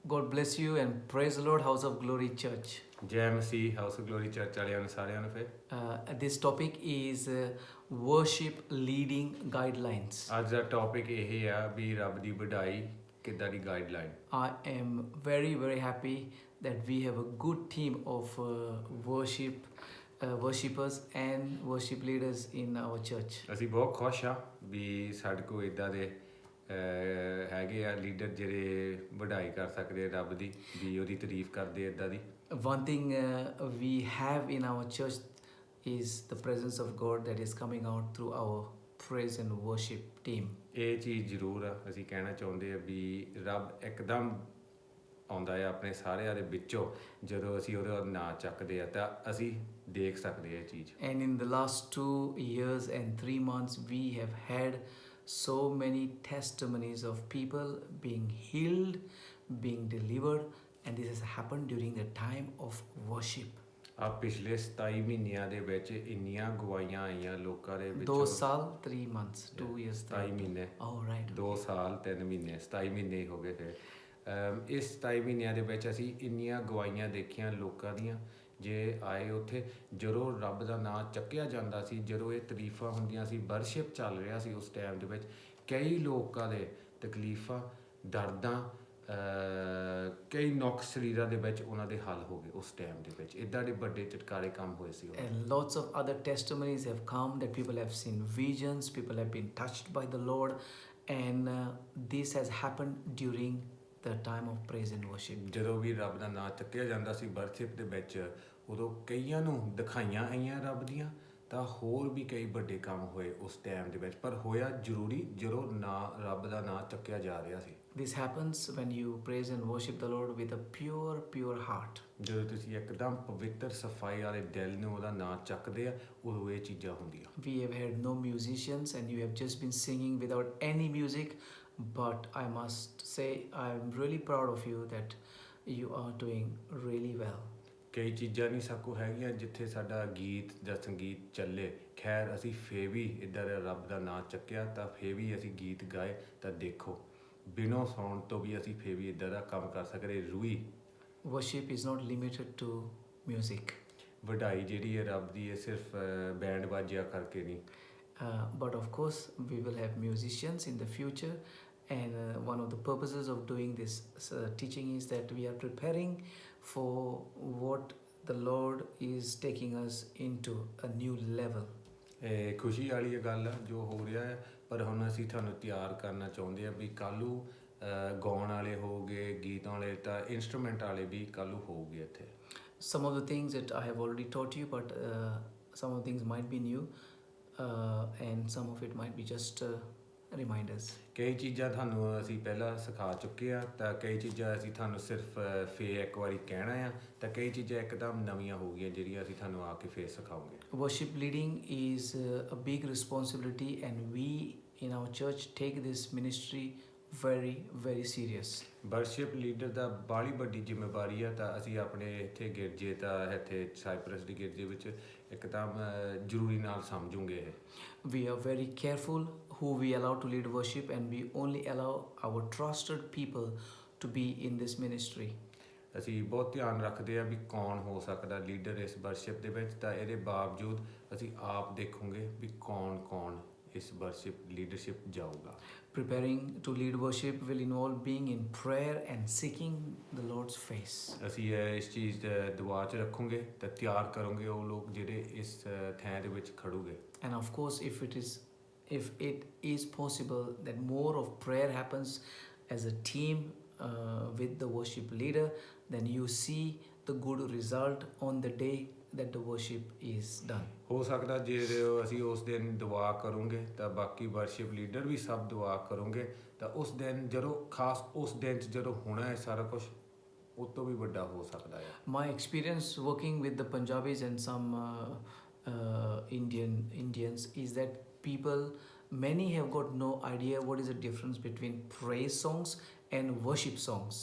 God bless you and praise the Lord, House of Glory Church. ਜੈ ਮਸੀਹ house glory church ਵਾਲਿਆਂ ਨੂੰ ਸਾਰਿਆਂ ਨੂੰ ਫਿਰ This topic is worship leading guidelines. ਅੱਜ ਦਾ ਟੌਪਿਕ ਇਹ ਆ ਵੀ ਰੱਬ ਦੀ ਵਡਾਈ ਕਿੱਦਾਂ ਦੀ guideline. I am very, very happy that we have a good team of worshippers and worship leaders in our church. ਅਸੀਂ ਬਹੁਤ ਖੁਸ਼ ਆ ਵੀ ਸਾਡੇ ਕੋਲ ਇੱਦਾਂ ਦੇ ਹੈਗੇ ਆ ਲੀਡਰ ਜਿਹੜੇ ਵਡਾਈ ਕਰ ਸਕਦੇ ਆ ਰੱਬ ਦੀ, ਵੀ ਉਹਦੀ ਤਾਰੀਫ ਕਰਦੇ ਇੱਦਾਂ ਦੀ। One thing we have in our church is the presence of God that is coming out through our praise and worship team. ਇਹ ਚੀਜ਼ ਜ਼ਰੂਰ ਆ, ਅਸੀਂ ਕਹਿਣਾ ਚਾਹੁੰਦੇ ਆ ਵੀ ਰੱਬ ਇੱਕਦਮ ਆਉਂਦਾ ਆ ਆਪਣੇ ਸਾਰਿਆਂ ਦੇ ਵਿੱਚੋਂ। ਜਦੋਂ ਅਸੀਂ ਉਹਦਾ ਨਾਂ ਚੱਕਦੇ ਆ ਤਾਂ ਅਸੀਂ ਦੇਖ ਸਕਦੇ ਆ ਇਹ ਚੀਜ਼। And in the last 2 years and 3 months we have had so many testimonies of people being healed, being delivered, and this has happened during the time of worship. ਆ ਪਿਛਲੇ 27 ਮਹੀਨਿਆਂ ਦੇ ਵਿੱਚ ਇੰਨੀਆਂ ਗਵਾਈਆਂ ਆਈਆਂ ਲੋਕਾਂ ਦੇ ਵਿੱਚ। 2 ਸਾਲ 3 months, 2 years 27 ਮਹੀਨੇ। Oh right. 2 ਸਾਲ 3 ਮਹੀਨੇ 27 ਮਹੀਨੇ ਹੀ ਹੋ ਗਏ ਫਿਰ। ਇਸ 27 ਮਹੀਨਿਆਂ ਦੇ ਵਿੱਚ ਅਸੀਂ ਇੰਨੀਆਂ ਗਵਾਈਆਂ ਦੇਖੀਆਂ ਲੋਕਾਂ ਦੀਆਂ। ਜੇ ਆਏ ਉੱਥੇ ਜਦੋਂ ਰੱਬ ਦਾ ਨਾਂ ਚੱਕਿਆ ਜਾਂਦਾ ਸੀ, ਜਦੋਂ ਇਹ ਤਾਰੀਫਾਂ ਹੁੰਦੀਆਂ ਸੀ, ਵਰਸ਼ਿਪ ਚੱਲ ਰਿਹਾ ਸੀ ਉਸ ਟਾਈਮ ਦੇ ਵਿੱਚ, ਕਈ ਲੋਕਾਂ ਦੇ ਤਕਲੀਫਾਂ, ਦਰਦਾਂ, ਕਈ ਨੁਕਸ ਸਰੀਰਾਂ ਦੇ ਵਿੱਚ ਉਹਨਾਂ ਦੇ ਹੱਲ ਹੋ ਗਏ ਉਸ ਟਾਈਮ ਦੇ ਵਿੱਚ। ਇੱਦਾਂ ਦੇ ਵੱਡੇ ਚਟਕਾਰੇ ਕੰਮ ਹੋਏ ਸੀ। And lots of other testimonies have come that people have seen visions, people have been touched by the Lord, and this has happened during the time of praise and worship. ਜਦੋਂ ਵੀ ਰੱਬ ਦਾ ਨਾਂ ਚੱਕਿਆ ਜਾਂਦਾ ਸੀ ਵਰਸ਼ਿਪ ਦੇ ਵਿੱਚ, ਉਦੋਂ ਕਈਆਂ ਨੂੰ ਦਿਖਾਈਆਂ ਆਈਆਂ ਰੱਬ ਦੀਆਂ, ਤਾਂ ਹੋਰ ਵੀ ਕਈ ਵੱਡੇ ਕੰਮ ਹੋਏ ਉਸ ਟਾਈਮ ਦੇ ਵਿੱਚ। ਪਰ ਹੋਇਆ ਜ਼ਰੂਰੀ ਜਦੋਂ ਰੱਬ ਦਾ ਨਾਂ ਚੱਕਿਆ ਜਾ ਰਿਹਾ ਸੀ। This happens when you praise and worship the Lord with a pure heart. ਜਦੋਂ ਤੁਸੀਂ ਇੱਕਦਮ ਪਵਿੱਤਰ ਸਫਾਈ ਵਾਲੇ ਦਿਲ ਨੂੰ ਉਹਦਾ ਨਾਂ ਚੱਕਦੇ ਆ, ਉਦੋਂ ਇਹ ਚੀਜ਼ਾਂ ਹੁੰਦੀਆਂ। We have had no musicians and you have just been singing without any music, but I must say I am really proud of you that you are doing really well. ਕਈ ਚੀਜ਼ਾਂ ਨਹੀਂ ਸਾਡੇ ਕੋਲ ਹੈਗੀਆਂ ਜਿੱਥੇ ਸਾਡਾ ਗੀਤ ਜਾਂ ਸੰਗੀਤ ਚੱਲੇ। ਖੈਰ ਅਸੀਂ ਫੇਰ ਵੀ ਇੱਦਾਂ ਦਾ ਰੱਬ ਦਾ ਨਾਂ ਚੱਕਿਆ ਤਾਂ ਫੇਰ ਵੀ ਅਸੀਂ ਗੀਤ ਗਾਏ। ਤਾਂ ਦੇਖੋ ਬਿਨੋਂ ਸੌਣ ਤੋਂ ਵੀ ਅਸੀਂ ਫੇਰ ਵੀ ਇੱਦਾਂ ਦਾ ਕੰਮ ਕਰ ਸਕਦੇ। ਰੂਹੀ Worship is not limited to music. ਵਡਾਈ ਜਿਹੜੀ ਹੈ ਰੱਬ ਦੀ, ਇਹ ਸਿਰਫ ਬੈਂਡ ਬਾਜਿਆ ਕਰਕੇ ਨਹੀਂ। But of course we will have musicians in the future, and one of the purposes of doing this teaching is that we are preparing for what the Lord is taking us into a new level. ਇਹ ਖੁਸ਼ੀ ਵਾਲੀ ਗੱਲ ਆ ਜੋ ਹੋ ਰਿਹਾ ਹੈ, ਪਰ ਹੁਣ ਅਸੀਂ ਤੁਹਾਨੂੰ ਤਿਆਰ ਕਰਨਾ ਚਾਹੁੰਦੇ ਆ ਵੀ ਕੱਲ੍ਹ ਨੂੰ ਗਾਉਣ ਵਾਲੇ ਹੋਊਗੇ, ਗੀਤ ਵਾਲੇ, ਤਾਂ ਇੰਸਟਰੂਮੈਂਟ ਵਾਲੇ ਵੀ ਕੱਲ੍ਹ ਨੂੰ ਹੋਊਗੇ ਇੱਥੇ। Some of the things that I have already taught you, but some of the things might be new, and some of it might be just reminders. ਕਈ ਚੀਜ਼ਾਂ ਤੁਹਾਨੂੰ ਅਸੀਂ ਪਹਿਲਾਂ ਸਿਖਾ ਚੁੱਕੇ ਆ, ਤਾਂ ਕਈ ਚੀਜ਼ਾਂ ਅਸੀਂ ਤੁਹਾਨੂੰ ਸਿਰਫ ਫੇਰ ਇੱਕ ਵਾਰੀ ਕਹਿਣਾ ਆ, ਤਾਂ ਕਈ ਚੀਜ਼ਾਂ ਇੱਕਦਮ ਨਵੀਆਂ ਹੋ ਗਈਆਂ ਜਿਹੜੀਆਂ ਅਸੀਂ ਤੁਹਾਨੂੰ ਆ ਕੇ ਫੇਰ ਸਿਖਾਉਂਗੇ। Worship leading is a big responsibility, and we in our church take this ministry very serious. Worship leader ਦਾ ਬਾਹਲੀ ਵੱਡੀ ਜ਼ਿੰਮੇਵਾਰੀ ਆ, ਤਾਂ ਅਸੀਂ ਆਪਣੇ ਇੱਥੇ ਗਿਰਜੇ, ਤਾਂ ਇੱਥੇ ਸਾਈਪਰਸ ਦੀ ਗਿਰਜੇ ਵਿੱਚ ਇੱਕਦਮ ਜ਼ਰੂਰੀ ਨਾਲ ਸਮਝੂਗੇ ਇਹ। We are very careful who we allow to lead worship, and we only allow our trusted people to be in this ministry. ਅਸੀਂ ਬਹੁਤ ਧਿਆਨ ਰੱਖਦੇ ਆ ਵੀ ਕੌਣ ਹੋ ਸਕਦਾ ਲੀਡਰ ਇਸ ਵਰਸ਼ਿਪ ਦੇ ਵਿੱਚ, ਤਾਂ ਇਹਦੇ ਬਾਵਜੂਦ ਅਸੀਂ ਆਪ ਦੇਖੂਗੇ ਵੀ ਕੌਣ ਇਸ ਵਰਸ਼ਿਪ ਲੀਡਰਸ਼ਿਪ ਜਾਊਗਾ। Preparing to lead worship will involve being in prayer and seeking the Lord's face. ਅਸੀਂ ਇਸ ਚੀਜ਼ ਦੁਆ 'ਚ ਰੱਖੂਗੇ ਤਾਂ ਤਿਆਰ ਕਰੋਗੇ ਉਹ ਲੋਕ ਜਿਹੜੇ ਇਸ ਥਾਂ ਦੇ ਵਿੱਚ ਖੜੂਗੇ। And of course if it is possible that more of prayer happens as a team with the worship leader, then you see the good result on the day that the worship is done. ਹੋ ਸਕਦਾ ਜੇ ਅਸੀਂ ਉਸ ਦਿਨ ਦੁਆ ਕਰੂੰਗੇ ਤਾਂ ਬਾਕੀ ਵਰਸ਼ਿਪ ਲੀਡਰ ਵੀ ਸਭ ਦੁਆ ਕਰੋਗੇ, ਤਾਂ ਉਸ ਦਿਨ ਜਦੋਂ ਖਾਸ ਉਸ ਦਿਨ 'ਚ ਜਦੋਂ ਹੋਣਾ ਹੈ ਸਾਰਾ ਕੁਝ, ਉਹ ਤੋਂ ਵੀ ਵੱਡਾ ਹੋ ਸਕਦਾ ਹੈ। My experience working with the Punjabis and some Indians is that many have got no idea what is the difference between praise songs and worship songs.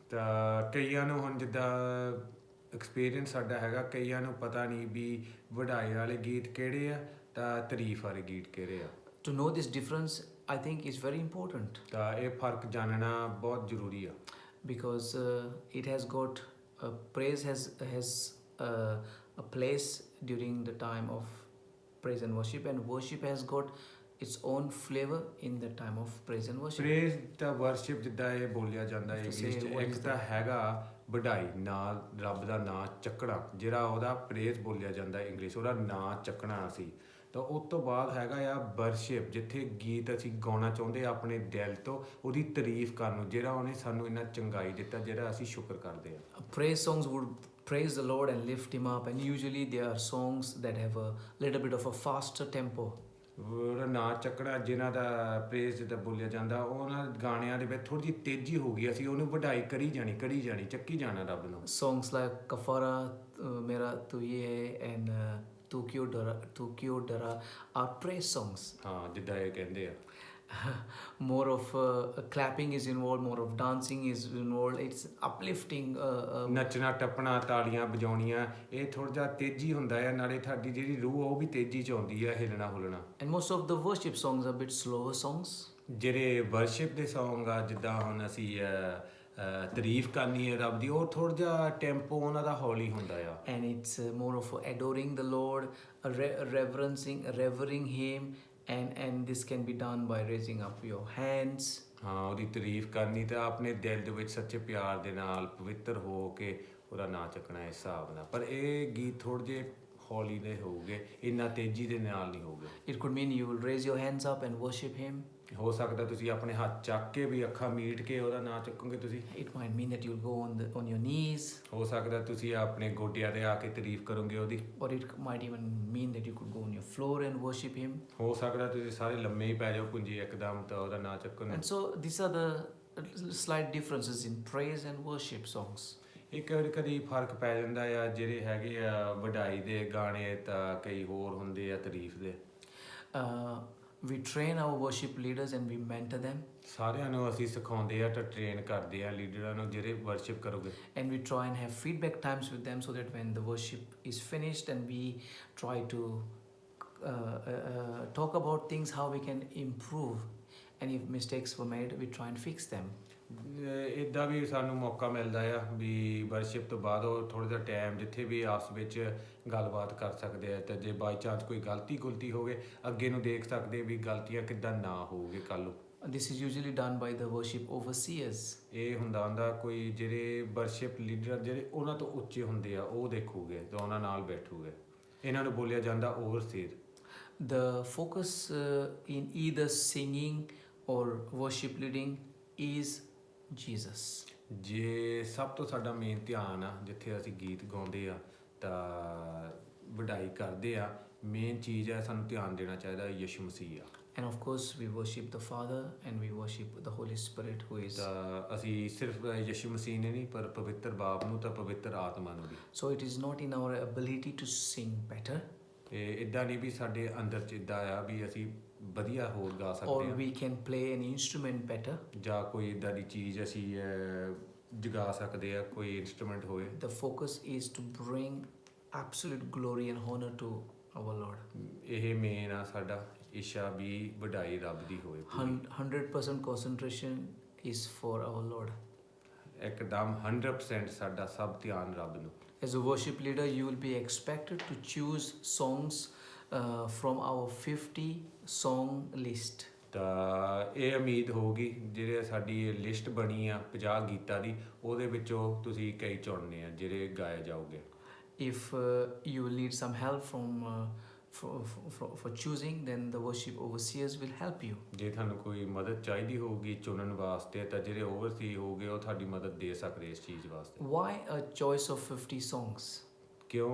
ਤਾਂ ਕਈਆਂ ਨੂੰ ਹੁਣ ਜਿੱਦਾਂ ਐਕਸਪੀਰੀਅੰਸ ਸਾਡਾ ਹੈਗਾ, ਕਈਆਂ ਨੂੰ ਪਤਾ ਨਹੀਂ ਵੀ ਵਡਾਈ ਵਾਲੇ ਗੀਤ ਕਿਹੜੇ ਆ ਤਾਂ ਤਾਰੀਫ ਵਾਲੇ ਗੀਤ ਕਿਹੜੇ ਆ। To know this difference I think is very important. ਤਾਂ ਇਹ ਫਰਕ ਜਾਣਨਾ ਬਹੁਤ ਜ਼ਰੂਰੀ ਆ। because it has got praise has a place during the time of praise and worship has got its own flavor in the time of praise and worship. Praise ਤਾਂ worship ਜਿੱਦਾਂ ਇਹ ਬੋਲਿਆ ਜਾਂਦਾ ਹੈ To ਇੰਗਲਿਸ਼ say ਚ what ਇੱਕ is ਤਾਂ the- ਹੈਗਾ ਵਡਾਈ ਨਾਂ ਰੱਬ ਦਾ ਨਾਂ ਚੱਕਣਾ ਜਿਹੜਾ ਉਹਦਾ ਪ੍ਰੇਜ਼ ਬੋਲਿਆ ਜਾਂਦਾ ਇੰਗਲਿਸ਼ ਉਹਦਾ ਨਾਂ ਚੱਕਣਾ ਅਸੀਂ ਤਾਂ ਉਸ ਤੋਂ ਬਾਅਦ ਹੈਗਾ ਆ ਵਰਸ਼ਿਪ ਜਿੱਥੇ ਗੀਤ ਅਸੀਂ ਗਾਉਣਾ ਚਾਹੁੰਦੇ ਆ ਆਪਣੇ ਦਿਲ ਤੋਂ ਉਹਦੀ ਤਾਰੀਫ ਕਰਨ ਨੂੰ ਜਿਹੜਾ ਉਹਨੇ ਸਾਨੂੰ ਇੰਨਾ ਚੰਗਾਈ ਦਿੱਤਾ ਜਿਹੜਾ ਅਸੀਂ ਸ਼ੁਕਰ ਕਰਦੇ ਆ Praise songs would praise the Lord and lift him up, and usually they are songs that have a little bit of a faster tempo. ਉਹਦਾ ਨਾਂ ਚੱਕਣਾ ਜਿਨ੍ਹਾਂ ਦਾ ਪ੍ਰੇਜ਼ ਜਿੱਦਾਂ ਬੋਲਿਆ ਜਾਂਦਾ ਉਹਨਾਂ ਗਾਣਿਆਂ ਦੇ ਵਿੱਚ ਥੋੜੀ ਜਿਹੀ ਤੇਜ਼ੀ ਹੋ ਗਈ ਅਸੀਂ ਉਹਨੂੰ ਵਢਾਈ ਕਰੀ ਜਾਣੀ ਚੱਕੀ ਜਾਣਾ ਰੱਬ ਨੂੰ Songs like Kafara, Mera Tu Ye Hai, and Tu Kyo Dara are praise songs. ਹਾਂ ਜਿੱਦਾਂ ਇਹ ਕਹਿੰਦੇ ਆ More of clapping is involved, more of dancing is involved. It's uplifting. ਨੱਚਣਾ ਟੱਪਣਾ ਤਾੜੀਆਂ ਵਜਾਉਣੀਆਂ ਇਹ ਥੋੜਾ ਜਿਹਾ ਤੇਜ਼ੀ ਹੁੰਦਾ ਹੈ ਨਾਲੇ ਤੁਹਾਡੀ ਜਿਹੜੀ ਰੂਹ ਆ ਉਹ ਵੀ ਤੇਜ਼ੀ ਚ ਆਉਂਦੀ ਹੈ ਹਿਲਣਾ ਹੁਲਣਾ And most of the worship songs are a bit slower songs. ਜਿਹੜੇ ਵਰਸ਼ਿਪ ਦੇ Song ਆ ਜਿੱਦਾਂ ਹੁਣ ਅਸੀਂ ਤਾਰੀਫ ਕਰਨੀ ਹੈ ਰੱਬ ਦੀ ਉਹ ਥੋੜਾ ਜਿਹਾ ਟੈਂਪੋ ਉਹਨਾਂ ਦਾ ਹੌਲੀ ਹੁੰਦਾ ਆ And it's more of adoring the Lord, revering Him, and this can be done by raising up your hands. ਹਾਂ ਉਹਦੀ ਤਾਰੀਫ ਕਰਨੀ ਤਾਂ ਆਪਣੇ ਦਿਲ ਦੇ ਵਿੱਚ ਸੱਚੇ ਪਿਆਰ ਦੇ ਨਾਲ ਪਵਿੱਤਰ ਹੋ ਕੇ ਉਹਦਾ ਨਾਂ ਚੱਕਣਾ ਇਸ ਹਿਸਾਬ ਨਾਲ ਪਰ ਇਹ ਗੀਤ ਥੋੜ੍ਹੇ ਜਿਹੇ ਹੌਲੀ ਦੇ ਹੋਊਗੇ ਇੰਨਾ ਤੇਜ਼ੀ ਦੇ ਨਾਲ ਨਹੀਂ ਹੋਊਗੇ It could mean you will raise your hands up and worship Him. ਹੋ ਸਕਦਾ ਤੁਸੀਂ ਆਪਣੇ ਹੱਥ ਚੱਕ ਕੇ ਵੀ ਅੱਖਾਂ ਮੀਟ ਕੇ ਉਹਦਾ ਨਾਂ ਚੱਕੋਗੇ ਤੁਸੀਂ It might mean that you'll go on your knees, ਹੋ ਸਕਦਾ ਤੁਸੀਂ ਆਪਣੇ ਗੋਡਿਆਂ ਤੇ ਆ ਕੇ ਤਾਰੀਫ ਕਰੋਗੇ ਉਹਦੀ or it might even mean that you could go on your floor and worship Him. ਹੋ ਸਕਦਾ ਤੁਸੀਂ ਸਾਰੇ ਲੰਮੇ ਹੀ ਪੈ ਜਾਓ ਪੁੰਜੀ ਇੱਕਦਮ ਤਾਂ ਉਹਦਾ ਨਾਂ ਚੱਕੋ ਨਾ And so these are the slight differences in praise and worship songs. ਇੱਕ ਕਦੀ ਫਰਕ ਪੈ ਜਾਂਦਾ ਆ ਜਿਹੜੇ ਹੈਗੇ ਆ ਵਡਾਈ ਦੇ ਗਾਣੇ ਤਾਂ ਕਈ ਹੋਰ ਹੁੰਦੇ ਆ ਤਾਰੀਫ ਦੇ We train our worship leaders and we mentor them, ਸਾਰਿਆਂ ਨੂੰ ਅਸੀਂ ਸਿਖਾਉਂਦੇ ਆ ਤਾਂ ਟ੍ਰੇਨ ਕਰਦੇ ਆ ਲੀਡਰਾਂ ਨੂੰ ਜਿਹੜੇ ਵਰਸ਼ਿਪ ਕਰੋਗੇ and we try and have feedback times with them so that when the worship is finished and we try to talk about things how we can improve, and if mistakes were made we try and fix them. ਇੱਦਾਂ ਵੀ ਸਾਨੂੰ ਮੌਕਾ ਮਿਲਦਾ ਆ ਵੀ worship ਤੋਂ ਬਾਅਦ ਉਹ ਥੋੜ੍ਹਾ ਜਿਹਾ ਟਾਈਮ ਜਿੱਥੇ ਵੀ ਆਪਸ ਵਿੱਚ ਗੱਲਬਾਤ ਕਰ ਸਕਦੇ ਆ ਤਾਂ ਜੇ ਬਾਈ ਚਾਂਸ ਕੋਈ ਗਲਤੀ ਹੋਵੇ ਅੱਗੇ ਨੂੰ ਦੇਖ ਸਕਦੇ ਵੀ ਗਲਤੀਆਂ ਕਿੱਦਾਂ ਨਾ ਹੋਊਗੇ ਕੱਲ੍ਹ ਨੂੰ This is usually done by the worship overseers. ਇਹ ਹੁੰਦਾ ਕੋਈ ਜਿਹੜੇ ਵਰਸ਼ਿਪ ਲੀਡਰ ਜਿਹੜੇ ਉਹਨਾਂ ਤੋਂ ਉੱਚੇ ਹੁੰਦੇ ਆ ਉਹ ਦੇਖੂਗੇ ਤਾਂ ਉਹਨਾਂ ਨਾਲ ਬੈਠੂਗੇ ਇਹਨਾਂ ਨੂੰ ਬੋਲਿਆ ਜਾਂਦਾ overseer The focus in either singing or worship leading is Jesus. ਜੇ ਸਭ ਤੋਂ ਸਾਡਾ ਮੇਨ ਧਿਆਨ ਆ ਜਿੱਥੇ ਅਸੀਂ ਗੀਤ ਗਾਉਂਦੇ ਆ ਤਾਂ ਵਡਾਈ ਕਰਦੇ ਆ ਮੇਨ ਚੀਜ਼ ਹੈ ਸਾਨੂੰ ਧਿਆਨ ਦੇਣਾ ਚਾਹੀਦਾ ਯਿਸੂ ਮਸੀਹ ਆ And of course we worship the Father and we worship the Holy Spirit who is. ਤਾਂ ਅਸੀਂ ਸਿਰਫ ਯਿਸੂ ਮਸੀਹ ਨੇ ਨਹੀਂ ਪਰ ਪਵਿੱਤਰ ਬਾਪ ਨੂੰ ਤਾਂ ਪਵਿੱਤਰ ਆਤਮਾ ਨੂੰ ਵੀ So it is not in our ability to sing better, ਤੇ ਇਦਾਂ ਨਹੀਂ ਵੀ ਸਾਡੇ ਅੰਦਰ ਚ ਇਦਾਂ ਆ ਵੀ ਅਸੀਂ ਵਧੀਆ ਹੋਰ ਗਾ or ਸਕਦੇ we can play an instrument better. ਆ ਜਾਂ ਕੋਈ ਇਦਾਂ ਦੀ ਚੀਜ਼ ਅਸੀਂ ਜਗਾ ਸਕਦੇ ਆ ਕੋਈ ਇਨਸਟਰੂਮੈਂਟ ਹੋਵੇ The focus is to bring absolute glory and honor to our Lord. ਇਹ ਮੇਨ ਆ ਸਾਡਾ ਇੱਛਾ ਵੀ ਵਡਾਈ ਰੱਬ ਦੀ ਹੋਵੇ ਪੂਰੀ। 100% concentration is for our Lord. ਇੱਕਦਮ 100% ਸਾਡਾ ਸਭ ਧਿਆਨ ਰੱਬ ਨੂੰ As a worship leader, you will be expected to choose songs from our 50 song list. ਤਾਂ ਇਹ ਉਮੀਦ ਹੋਊਗੀ ਜਿਹੜੇ ਸਾਡੀ ਲਿਸਟ ਬਣੀ ਆ 50 ਗੀਤਾਂ ਦੀ ਉਹਦੇ ਵਿੱਚੋਂ ਤੁਸੀਂ ਕਈ ਚੁਣਨੇ ਆ ਜਿਹੜੇ ਗਾਏ ਜਾਓਗੇ If you will need some help for choosing, then the worship overseers will help you. ਜੇ ਤੁਹਾਨੂੰ ਕੋਈ ਮਦਦ ਚਾਹੀਦੀ ਹੋਊਗੀ ਚੁਣਨ ਵਾਸਤੇ ਤਾਂ ਜਿਹੜੇ ਓਵਰਸੀ ਹੋਊਗੇ ਉਹ ਤੁਹਾਡੀ ਮਦਦ ਦੇ ਸਕਦੇ ਇਸ ਚੀਜ਼ ਵਾਸਤੇ Why a choice of 50 songs? ਕਿਉਂ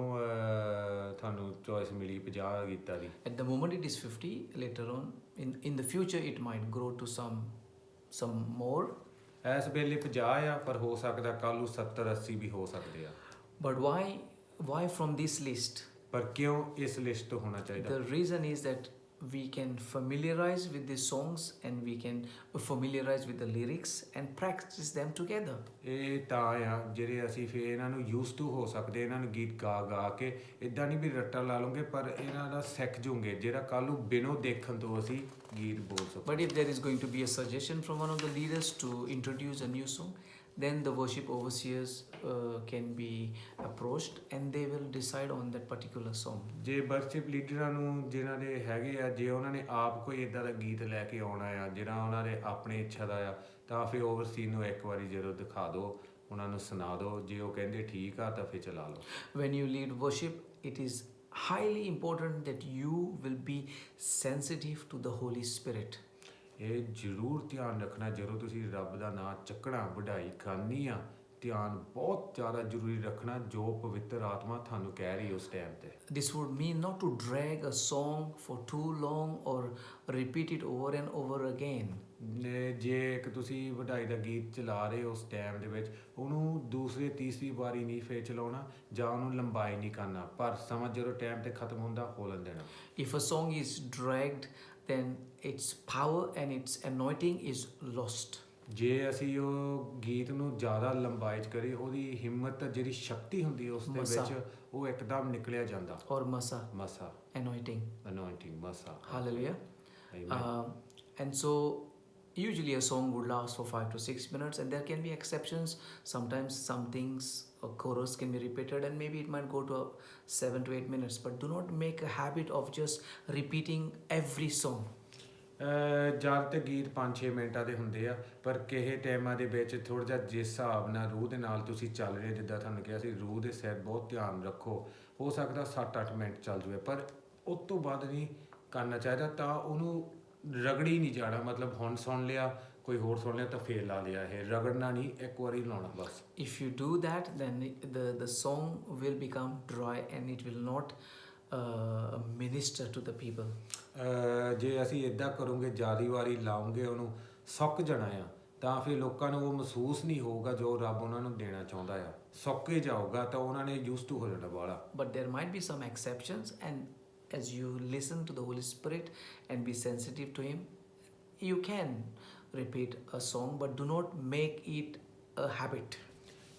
ਤੁਹਾਨੂੰ ਚੋਇਸ ਮਿਲੀ 50 ਗੀਤਾਂ ਦੀ At the moment it is 50. Later on, in the future, it might grow to some more. ਇਸ ਵੇਲੇ 50 ਆ ਪਰ ਹੋ ਸਕਦਾ ਕੱਲ੍ਹ ਨੂੰ 70 80 ਵੀ ਹੋ ਸਕਦੇ ਆ But why from this list? ਪਰ ਕਿਉਂ ਇਸ ਲਿਸਟ ਤੋਂ ਹੋਣਾ ਚਾਹੀਦਾ The reason is that we can familiarize with the songs and we can familiarize with the lyrics and practice them together. ਇਹ ਤਾਂ ਆ ਜਿਹੜੇ ਅਸੀਂ ਫਿਰ ਇਹਨਾਂ ਨੂੰ ਯੂਜ਼ ਟੂ ਹੋ ਸਕਦੇ ਇਹਨਾਂ ਨੂੰ ਗੀਤ ਗਾ ਕੇ ਇਦਾਂ ਨਹੀਂ ਵੀ ਰੱਟਾ ਲਾ ਲਵਾਂਗੇ ਪਰ ਇਹਨਾਂ ਦਾ ਸਿੱਖ ਜੂਗੇ ਜਿਹੜਾ ਕੱਲ੍ਹ ਨੂੰ ਬਿਨੋਂ ਦੇਖਣ ਤੋਂ ਅਸੀਂ ਗੀਤ ਬੋਲ ਸਕਦੇ But if there is going to be a suggestion from one of the leaders to introduce a new song, then the worship overseers can be approached and they will decide on that particular song. ਜੇ worship ਲੀਡਰਾਂ ਨੂੰ ਜਿਨ੍ਹਾਂ ਦੇ ਹੈਗੇ ਆ, ਜੇ ਉਹਨਾਂ ਨੇ ਆਪ ਕੋਈ ਇਦਾਂ ਦਾ ਗੀਤ ਲੈ ਕੇ ਆਉਣਾ ਆ ਜਿਹੜਾ ਉਹਨਾਂ ਦੇ ਆਪਣੀ ਇੱਛਾ ਦਾ ਆ, ਤਾਂ ਫਿਰ ਓਵਰਸੀਅਰ ਨੂੰ ਇੱਕ ਵਾਰੀ ਜਦੋਂ ਦਿਖਾ ਦਿਓ, ਉਹਨਾਂ ਨੂੰ ਸੁਣਾ ਦਿਓ, ਜੇ ਉਹ ਕਹਿੰਦੇ ਠੀਕ ਆ ਤਾਂ ਫਿਰ ਚਲਾ ਲਓ। When you lead worship, it is highly important that you will be sensitive to the Holy Spirit. ਇਹ ਜ਼ਰੂਰ ਧਿਆਨ ਰੱਖਣਾ, ਜਦੋਂ ਤੁਸੀਂ ਰੱਬ ਦਾ ਨਾਮ ਚੱਕਣਾ, ਵਡਾਈ ਕਰਨੀ ਆ, ਧਿਆਨ ਬਹੁਤ ਜ਼ਿਆਦਾ ਜ਼ਰੂਰੀ ਰੱਖਣਾ ਜੋ ਪਵਿੱਤਰ ਆਤਮਾ ਤੁਹਾਨੂੰ ਕਹਿ ਰਹੀ ਉਸ ਟਾਈਮ ਤੇ। This would mean not to drag a song for too long or repeat it over and over again. ਜੇ ਇੱਕ ਤੁਸੀਂ ਵਡਾਈ ਦਾ ਗੀਤ ਚਲਾ ਰਹੇ ਹੋ ਉਸ ਟਾਈਮ ਦੇ ਵਿੱਚ, ਉਹਨੂੰ ਦੂਸਰੀ ਤੀਸਰੀ ਵਾਰੀ ਨਹੀਂ ਫੇਰ ਚਲਾਉਣਾ ਜਾਂ ਉਹਨੂੰ ਲੰਬਾਈ ਨਹੀਂ ਕਰਨਾ, ਪਰ ਸਮਾਂ ਜਦੋਂ ਟਾਈਮ ਤੇ ਖਤਮ ਹੁੰਦਾ ਖੋਲਣ ਦੇਣਾ। If a song is dragged, then its power and its anointing is lost. ਜੇ ਅਸੀਂ ਉਹ ਗੀਤ ਨੂੰ ਜ਼ਿਆਦਾ ਲੰਬਾਈ 'ਚ ਕਰੀਏ, ਉਹਦੀ ਹਿੰਮਤ ਜਿਹੜੀ ਸ਼ਕਤੀ ਹੁੰਦੀ ਉਸ ਦੇ ਵਿੱਚ ਉਹ ਇੱਕਦਮ ਨਿਕਲਿਆ ਜਾਂਦਾ। Or masa, ਮਸਾ, anointing. ਅਨੋਇੰਟਿੰਗ, ਮਸਾ। Hallelujah. Amen. And so usually a song would last for 5 to 6 minutes, and there can be exceptions. Sometimes some things, a chorus can be repeated and maybe it might go to 7 to 8 minutes, but do not make a habit of just repeating every song. ਜਦ ਤੇ ਗੀਤ 5-6 ਮਿੰਟਾਂ ਦੇ ਹੁੰਦੇ ਆ, ਪਰ ਕਿਸੇ ਟਾਈਮਾਂ ਦੇ ਵਿੱਚ ਥੋੜ੍ਹਾ ਜਿਹਾ ਜਿਸ ਹਿਸਾਬ ਨਾਲ ਰੂਹ ਦੇ ਨਾਲ ਤੁਸੀਂ ਚੱਲ ਰਹੇ, ਜਿੱਦਾਂ ਤੁਹਾਨੂੰ ਕਿਹਾ ਸੀ, ਰੂਹ ਦੇ ਸਿਰ ਬਹੁਤ ਧਿਆਨ ਰੱਖੋ। ਹੋ ਸਕਦਾ 7-8 ਮਿੰਟ ਚੱਲ ਜਾਵੇ, ਪਰ ਉਸ ਤੋਂ ਬਾਅਦ ਨਹੀਂ ਕਰਨਾ ਚਾਹੀਦਾ, ਤਾਂ ਉਹਨੂੰ ਰਗੜੀ ਨਹੀਂ ਜਾਣਾ। ਮਤਲਬ ਹੁਣ ਸੁਣ ਲਿਆ, ਕੋਈ ਹੋਰ ਸੁਣ ਲਿਆ ਤਾਂ ਫੇਰ ਲਾ ਲਿਆ, ਇਹ ਰਗੜਨਾ ਨਹੀਂ, ਇੱਕ ਵਾਰੀ ਲਾਉਣਾ ਬਸ। If you do that, then the song will become dry and it will not minister to the people. ਜੇ ਅਸੀਂ ਇੱਦਾਂ ਕਰੋਗੇ, ਜ਼ਿਆਦਾ ਵਾਰੀ ਲਾਉਂਗੇ, ਉਹਨੂੰ ਸੁੱਕ ਜਾਣਾ ਆ, ਤਾਂ ਫਿਰ ਲੋਕਾਂ ਨੂੰ ਉਹ ਮਹਿਸੂਸ ਨਹੀਂ ਹੋਊਗਾ ਜੋ ਰੱਬ ਉਹਨਾਂ ਨੂੰ ਦੇਣਾ ਚਾਹੁੰਦਾ ਆ। ਸੁੱਕ ਹੀ ਜਾਊਗਾ ਤਾਂ ਉਹਨਾਂ ਨੇ ਯੂਜ਼ਡ ਟੂ ਹੋ ਜਾਣਾ ਵਾਲਾ। But there might be some exceptions, and as you listen to the Holy Spirit and be sensitive to Him, you can repeat a song, but do not make it a habit.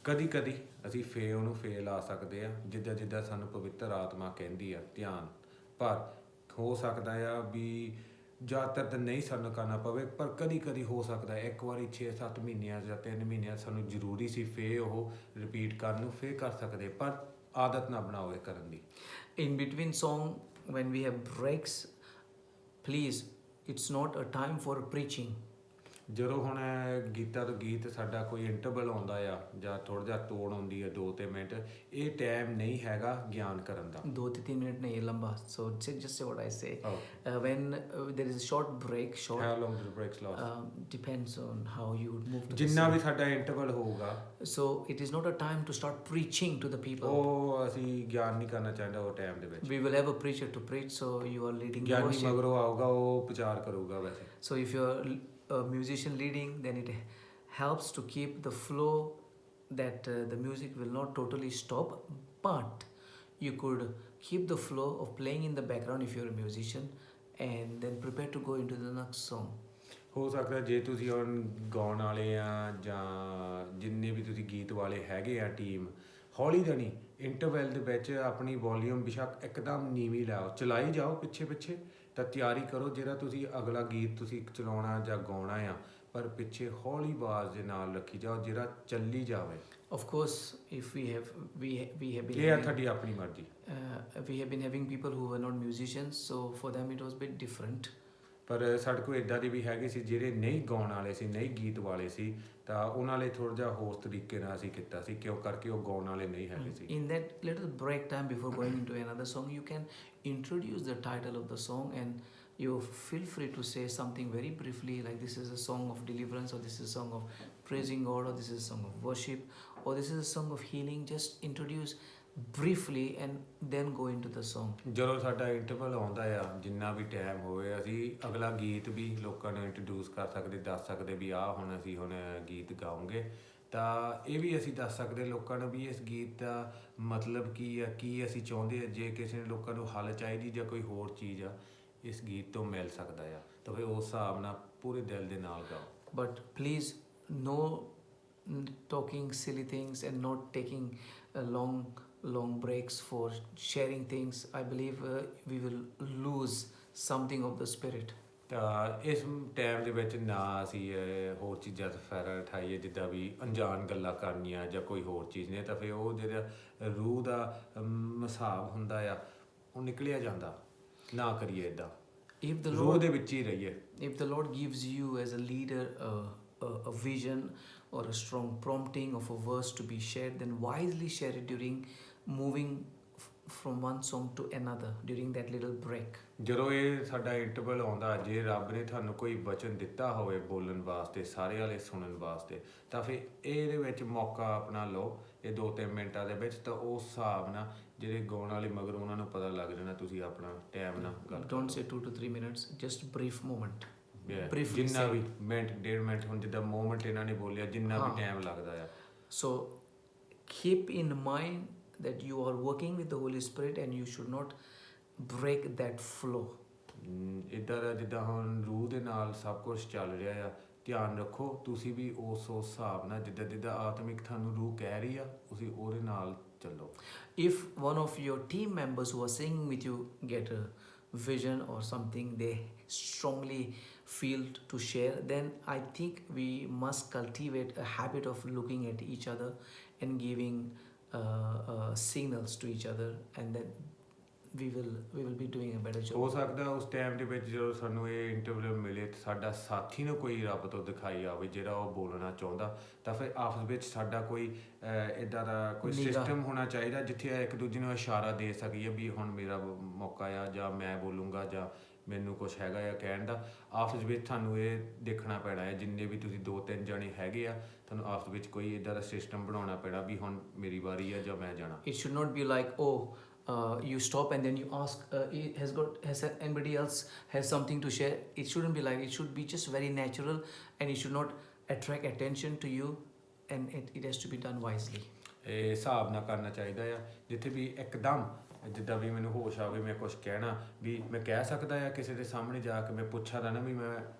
ਕਦੀ ਕਦੀ ਅਸੀਂ ਉਹਨੂੰ ਫੇਰ ਲਾ ਸਕਦੇ ਆ, ਜਿੱਦਾਂ ਜਿੱਦਾਂ ਸਾਨੂੰ ਪਵਿੱਤਰ ਆਤਮਾ ਕਹਿੰਦੀ ਆ ਧਿਆਨ। ਪਰ ਹੋ ਸਕਦਾ ਆ ਵੀ ਜ਼ਿਆਦਾਤਰ ਤਾਂ ਨਹੀਂ ਸਾਨੂੰ ਕਰਨਾ ਪਵੇ, ਪਰ ਕਦੀ ਕਦੀ ਹੋ ਸਕਦਾ ਇੱਕ ਵਾਰੀ 6-7 ਮਹੀਨਿਆਂ ਜਾਂ 3 ਮਹੀਨਿਆਂ ਸਾਨੂੰ ਜ਼ਰੂਰੀ ਸੀ ਫੇਰ ਉਹ ਰਿਪੀਟ ਕਰਨ ਨੂੰ, ਫੇਰ ਕਰ ਸਕਦੇ, ਪਰ ਆਦਤ ਨਾ ਬਣਾਓ ਇਹ ਕਰਨ ਦੀ। In between song, when we have breaks, please, it's not a time for preaching. ਜਦੋਂ ਹੁਣ ਗੀਤਾਂ ਤੋਂ ਗੀਤ ਸਾਡਾ ਕੋਈ ਇੰਟਰਵਲ ਆਉਂਦਾ ਆ ਜਾਂ ਥੋੜ੍ਹਾ ਜਿਹਾ ਤੋੜ ਆਉਂਦੀ ਹੈ 2-3 ਮਿੰਟ, ਇਹ ਟਾਈਮ ਨਹੀਂ ਹੈਗਾ ਗਿਆਨ ਕਰਨ ਦਾ। 2-3 ਮਿੰਟ ਨਹੀਂ, ਲੰਬਾ। So just say what I say. When there is a short break, How long do the breaks last? Depends on how you would move to the ਜਿੰਨਾ scene. ਵੀ ਸਾਡਾ ਇੰਟਰਵਲ ਹੋਊਗਾ, So it is not a time to start preaching to the people. ਉਹ ਅਸੀਂ ਗਿਆਨ ਨਹੀਂ ਕਰਨਾ ਚਾਹੁੰਦਾ ਉਹ ਟਾਈਮ ਦੇ ਵਿੱਚ। We will have a preacher to preach, so you are leading the Giani worship. ਮਗਰੋਂ ਆਊਗਾ, ਉਹ ਪ੍ਰਚਾਰ ਕਰੂਗਾ ਵੈਸੇ। So if you're a musician leading, then it helps to keep the flow, that the music will not totally stop, but you could keep the flow of playing in the background if you're a musician, and then prepare to go into the next song. ਹੋ ਸਕਦਾ ਜੇ ਤੁਸੀਂ ਹੁਣ ਗਾਉਣ ਵਾਲੇ ਆ ਜਾਂ ਜਿੰਨੇ ਵੀ ਤੁਸੀਂ ਗੀਤ ਵਾਲੇ ਹੈਗੇ ਆ ਟੀਮ, ਹੌਲੀ ਜਾਣੀ ਇੰਟਰਵੈਲ ਦੇ ਵਿੱਚ ਆਪਣੀ ਵੋਲੀਅਮ ਬੇਸ਼ੱਕ ਇੱਕਦਮ ਨੀਵੀਂ ਲਾਓ, ਚਲਾਈ ਜਾਓ ਪਿੱਛੇ ਪਿੱਛੇ, ਤਾਂ ਤਿਆਰੀ ਕਰੋ ਜਿਹੜਾ ਤੁਸੀਂ ਅਗਲਾ ਗੀਤ ਤੁਸੀਂ ਚਲਾਉਣਾ ਜਾਂ ਗਾਉਣਾ ਆ, ਪਰ ਪਿੱਛੇ ਹੌਲੀ ਆਵਾਜ਼ ਦੇ ਨਾਲ ਰੱਖੀ ਜਾਓ, ਜਿਹੜਾ ਚੱਲੀ ਜਾਵੇ। Of course, if we have been ਇਹ ਆ ਤੁਹਾਡੀ ਆਪਣੀ ਮਰਜ਼ੀ। we have been having people who were not musicians, so for them it was a bit different. ਪਰ ਸਾਡੇ ਕੋਲ ਇੱਦਾਂ ਦੇ ਵੀ ਹੈਗੇ ਸੀ ਜਿਹੜੇ ਨਹੀਂ ਗਾਉਣ ਵਾਲੇ ਸੀ, ਨਹੀਂ ਗੀਤ ਵਾਲੇ ਸੀ, ਤਾਂ ਉਹਨਾਂ ਲਈ ਥੋੜ੍ਹਾ ਜਿਹਾ ਹੋਰ ਤਰੀਕੇ ਨਾਲ ਅਸੀਂ ਕੀਤਾ ਸੀ, ਕਿਉਂ ਕਰਕੇ ਉਹ ਗਾਉਣ ਵਾਲੇ ਨਹੀਂ ਹੈਗੇ ਸੀ। In that little break time before going into another song, you can introduce the title of the song, and you feel free to say something very briefly, like this is a song of deliverance, or this is a song of praising God, or this is a song of worship, or this is a song of healing. Just introduce briefly and then go into the song. ਜਦੋਂ ਸਾਡਾ interval ਆਉਂਦਾ ਆ, ਜਿੰਨਾ ਵੀ time ਹੋਵੇ, ਅਸੀਂ ਅਗਲਾ ਗੀਤ ਵੀ ਲੋਕਾਂ ਨੂੰ ਇੰਟਰੋਡਿਊਸ ਕਰ ਸਕਦੇ, ਦੱਸ ਸਕਦੇ ਵੀ ਆਹ ਹੁਣ ਅਸੀਂ ਹੁਣ ਗੀਤ ਗਾਉਂਗੇ, ਤਾਂ ਇਹ ਵੀ ਅਸੀਂ ਦੱਸ ਸਕਦੇ ਲੋਕਾਂ ਨੂੰ ਵੀ ਇਸ ਗੀਤ ਦਾ ਮਤਲਬ ਕੀ ਆ, ਕੀ ਅਸੀਂ ਚਾਹੁੰਦੇ ਆ। ਜੇ ਕਿਸੇ ਨੇ ਲੋਕਾਂ ਨੂੰ ਹੱਲ ਚਾਹੀਦੀ ਜਾਂ ਕੋਈ ਹੋਰ ਚੀਜ਼ ਆ, ਇਸ ਗੀਤ ਤੋਂ ਮਿਲ ਸਕਦਾ ਆ, ਤਾਂ ਫਿਰ ਉਸ ਹਿਸਾਬ ਨਾਲ ਪੂਰੇ ਦਿਲ ਦੇ ਨਾਲ ਗਾਓ। But please, no talking silly things and not taking long breaks for sharing things. I believe we will lose something of the spirit. ਤਾਂ ਇਸ ਟਾਈਮ ਦੇ ਵਿੱਚ ਨਾ ਅਸੀਂ ਹੋਰ ਚੀਜ਼ਾਂ 'ਤੇ ਫਾਇਦਾ ਉਠਾਈਏ ਜਿੱਦਾਂ ਵੀ ਅਣਜਾਣ ਗੱਲਾਂ ਕਰਨੀਆਂ ਜਾਂ ਕੋਈ ਹੋਰ ਚੀਜ਼ ਨੇ, ਤਾਂ ਫਿਰ ਉਹ ਜਿਹੜਾ ਰੂਹ ਦਾ ਹਿਸਾਬ ਹੁੰਦਾ ਆ ਉਹ ਨਿਕਲਿਆ ਜਾਂਦਾ। ਨਾ ਕਰੀਏ ਇੱਦਾਂ, If the ਰੂਹ Lord, ਦੇ ਵਿੱਚ ਹੀ ਰਹੀਏ। if the Lord gives you as a leader a vision or a strong prompting of a verse to be shared, then wisely share it during moving from one song to another during that little break. ਜਦੋਂ ਇਹ ਸਾਡਾ interval ਆਉਂਦਾ, ਜੇ ਰੱਬ ਨੇ ਤੁਹਾਨੂੰ ਕੋਈ ਵਚਨ ਦਿੱਤਾ ਹੋਵੇ ਬੋਲਣ ਵਾਸਤੇ, ਸਾਰੇ ਵਾਲੇ ਸੁਣਨ ਵਾਸਤੇ, ਤਾਂ ਫਿਰ ਇਹਦੇ ਵਿੱਚ ਮੌਕਾ ਆਪਣਾ ਲਓ ਇਹ 2-3 ਮਿੰਟਾਂ ਦੇ ਵਿੱਚ, ਤਾਂ ਉਸ ਹਿਸਾਬ ਨਾਲ ਜਿਹੜੇ ਗਾਉਣ ਵਾਲੇ ਮਗਰ ਉਹਨਾਂ ਨੂੰ ਪਤਾ ਲੱਗ ਜਾਣਾ ਤੁਸੀਂ ਆਪਣਾ ਟਾਈਮ ਨਾਲ ਗੱਲ ਕਰੋ। Don't say 2 to 3 minutes, just brief moment. Yeah, Briefly ਜਿੰਨਾ say. ਵੀ ਮਿੰਟ 1.5 ਮਿੰਟ, ਹੁਣ ਜਿੱਦਾਂ ਮੂਮੈਂਟ ਇਹਨਾਂ ਨੇ ਬੋਲਿਆ, ਜਿੰਨਾ ਵੀ ਹਾਂ। ਟਾਈਮ ਲੱਗਦਾ ਆ। So keep in mind that you are working with the Holy Spirit and you should not break that flow. ਇੱਦਾਂ ਦਾ ਜਿੱਦਾਂ ਹੁਣ ਰੂਹ ਦੇ ਨਾਲ ਸਭ ਕੁਝ ਚੱਲ ਰਿਹਾ ਆ, ਧਿਆਨ ਰੱਖੋ ਤੁਸੀਂ ਵੀ ਉਸ ਹਿਸਾਬ ਨਾਲ ਜਿੱਦਾਂ ਜਿੱਦਾਂ ਆਤਮਿਕ ਤੁਹਾਨੂੰ ਰੂਹ ਕਹਿ ਰਹੀ ਆ ਤੁਸੀਂ ਉਹਦੇ ਨਾਲ ਚੱਲੋ। If one of your team members who are singing with you get a vision or something they strongly feel to share, then I think we must cultivate a habit of looking at each other and giving signals to each other, and then we will be doing a better job. ਹੋ ਸਕਦਾ ਉਸ time ਦੇ ਵਿੱਚ ਜਦੋਂ ਸਾਨੂੰ ਇਹ interview ਮਿਲੇ ਤੇ ਸਾਡਾ ਸਾਥੀ ਨੂੰ ਕੋਈ ਰੱਬ ਤੋਂ ਦਿਖਾਈ ਆਵੇ ਜਿਹੜਾ ਉਹ ਬੋਲਣਾ ਚਾਹੁੰਦਾ, ਤਾਂ ਫਿਰ ਆਪਸ ਵਿੱਚ ਸਾਡਾ ਕੋਈ ਇੱਦਾਂ ਦਾ ਕੋਈ ਨਿਗਾਹ। ਸਿਸਟਮ ਹੋਣਾ ਚਾਹੀਦਾ ਜਿੱਥੇ ਇੱਕ ਦੂਜੇ ਨੂੰ ਇਸ਼ਾਰਾ ਦੇ ਸਕੀਏ ਵੀ ਹੁਣ ਮੇਰਾ ਮੌਕਾ ਆ, ਜਾਂ ਮੈਂ ਬੋਲੂੰਗਾ, ਜਾਂ ਮੈਨੂੰ ਕੁਛ ਹੈਗਾ ਆ ਕਹਿਣ ਦਾ। ਆਪਸ ਵਿੱਚ ਤੁਹਾਨੂੰ ਇਹ ਦੇਖਣਾ ਪੈਣਾ ਹੈ, ਜਿੰਨੇ ਵੀ ਤੁਸੀਂ 2-3 ਜਣੇ ਹੈਗੇ ਆ, ਤੁਹਾਨੂੰ ਆਪਸ ਵਿੱਚ ਕੋਈ ਇੱਦਾਂ ਦਾ ਸਿਸਟਮ ਬਣਾਉਣਾ ਪੈਣਾ ਵੀ ਹੁਣ ਮੇਰੀ ਵਾਰੀ ਆ ਜਾਂ ਮੈਂ ਜਾਣਾ। It should not be like, oh, you stop and then you ask, has anybody else has something to share? It shouldn't be like, it should be just very natural and it should not attract attention to you, and it has to be done wisely. ਇਹ ਹਿਸਾਬ ਨਾਲ ਕਰਨਾ ਚਾਹੀਦਾ ਆ, ਜਿੱਥੇ ਵੀ ਇੱਕਦਮ ਜਿੱਦਾਂ ਵੀ ਮੈਨੂੰ ਹੋਸ਼ ਆਵੇ ਮੈਂ ਕੁਛ ਕਹਿਣਾ ਵੀ ਮੈਂ ਕਹਿ ਸਕਦਾ ਆ, ਕਿਸੇ ਦੇ ਸਾਹਮਣੇ ਜਾ ਕੇ ਮੈਂ ਪੁੱਛਾਂ ਤਾਂ ਨਾ ਵੀ ਮੈਂ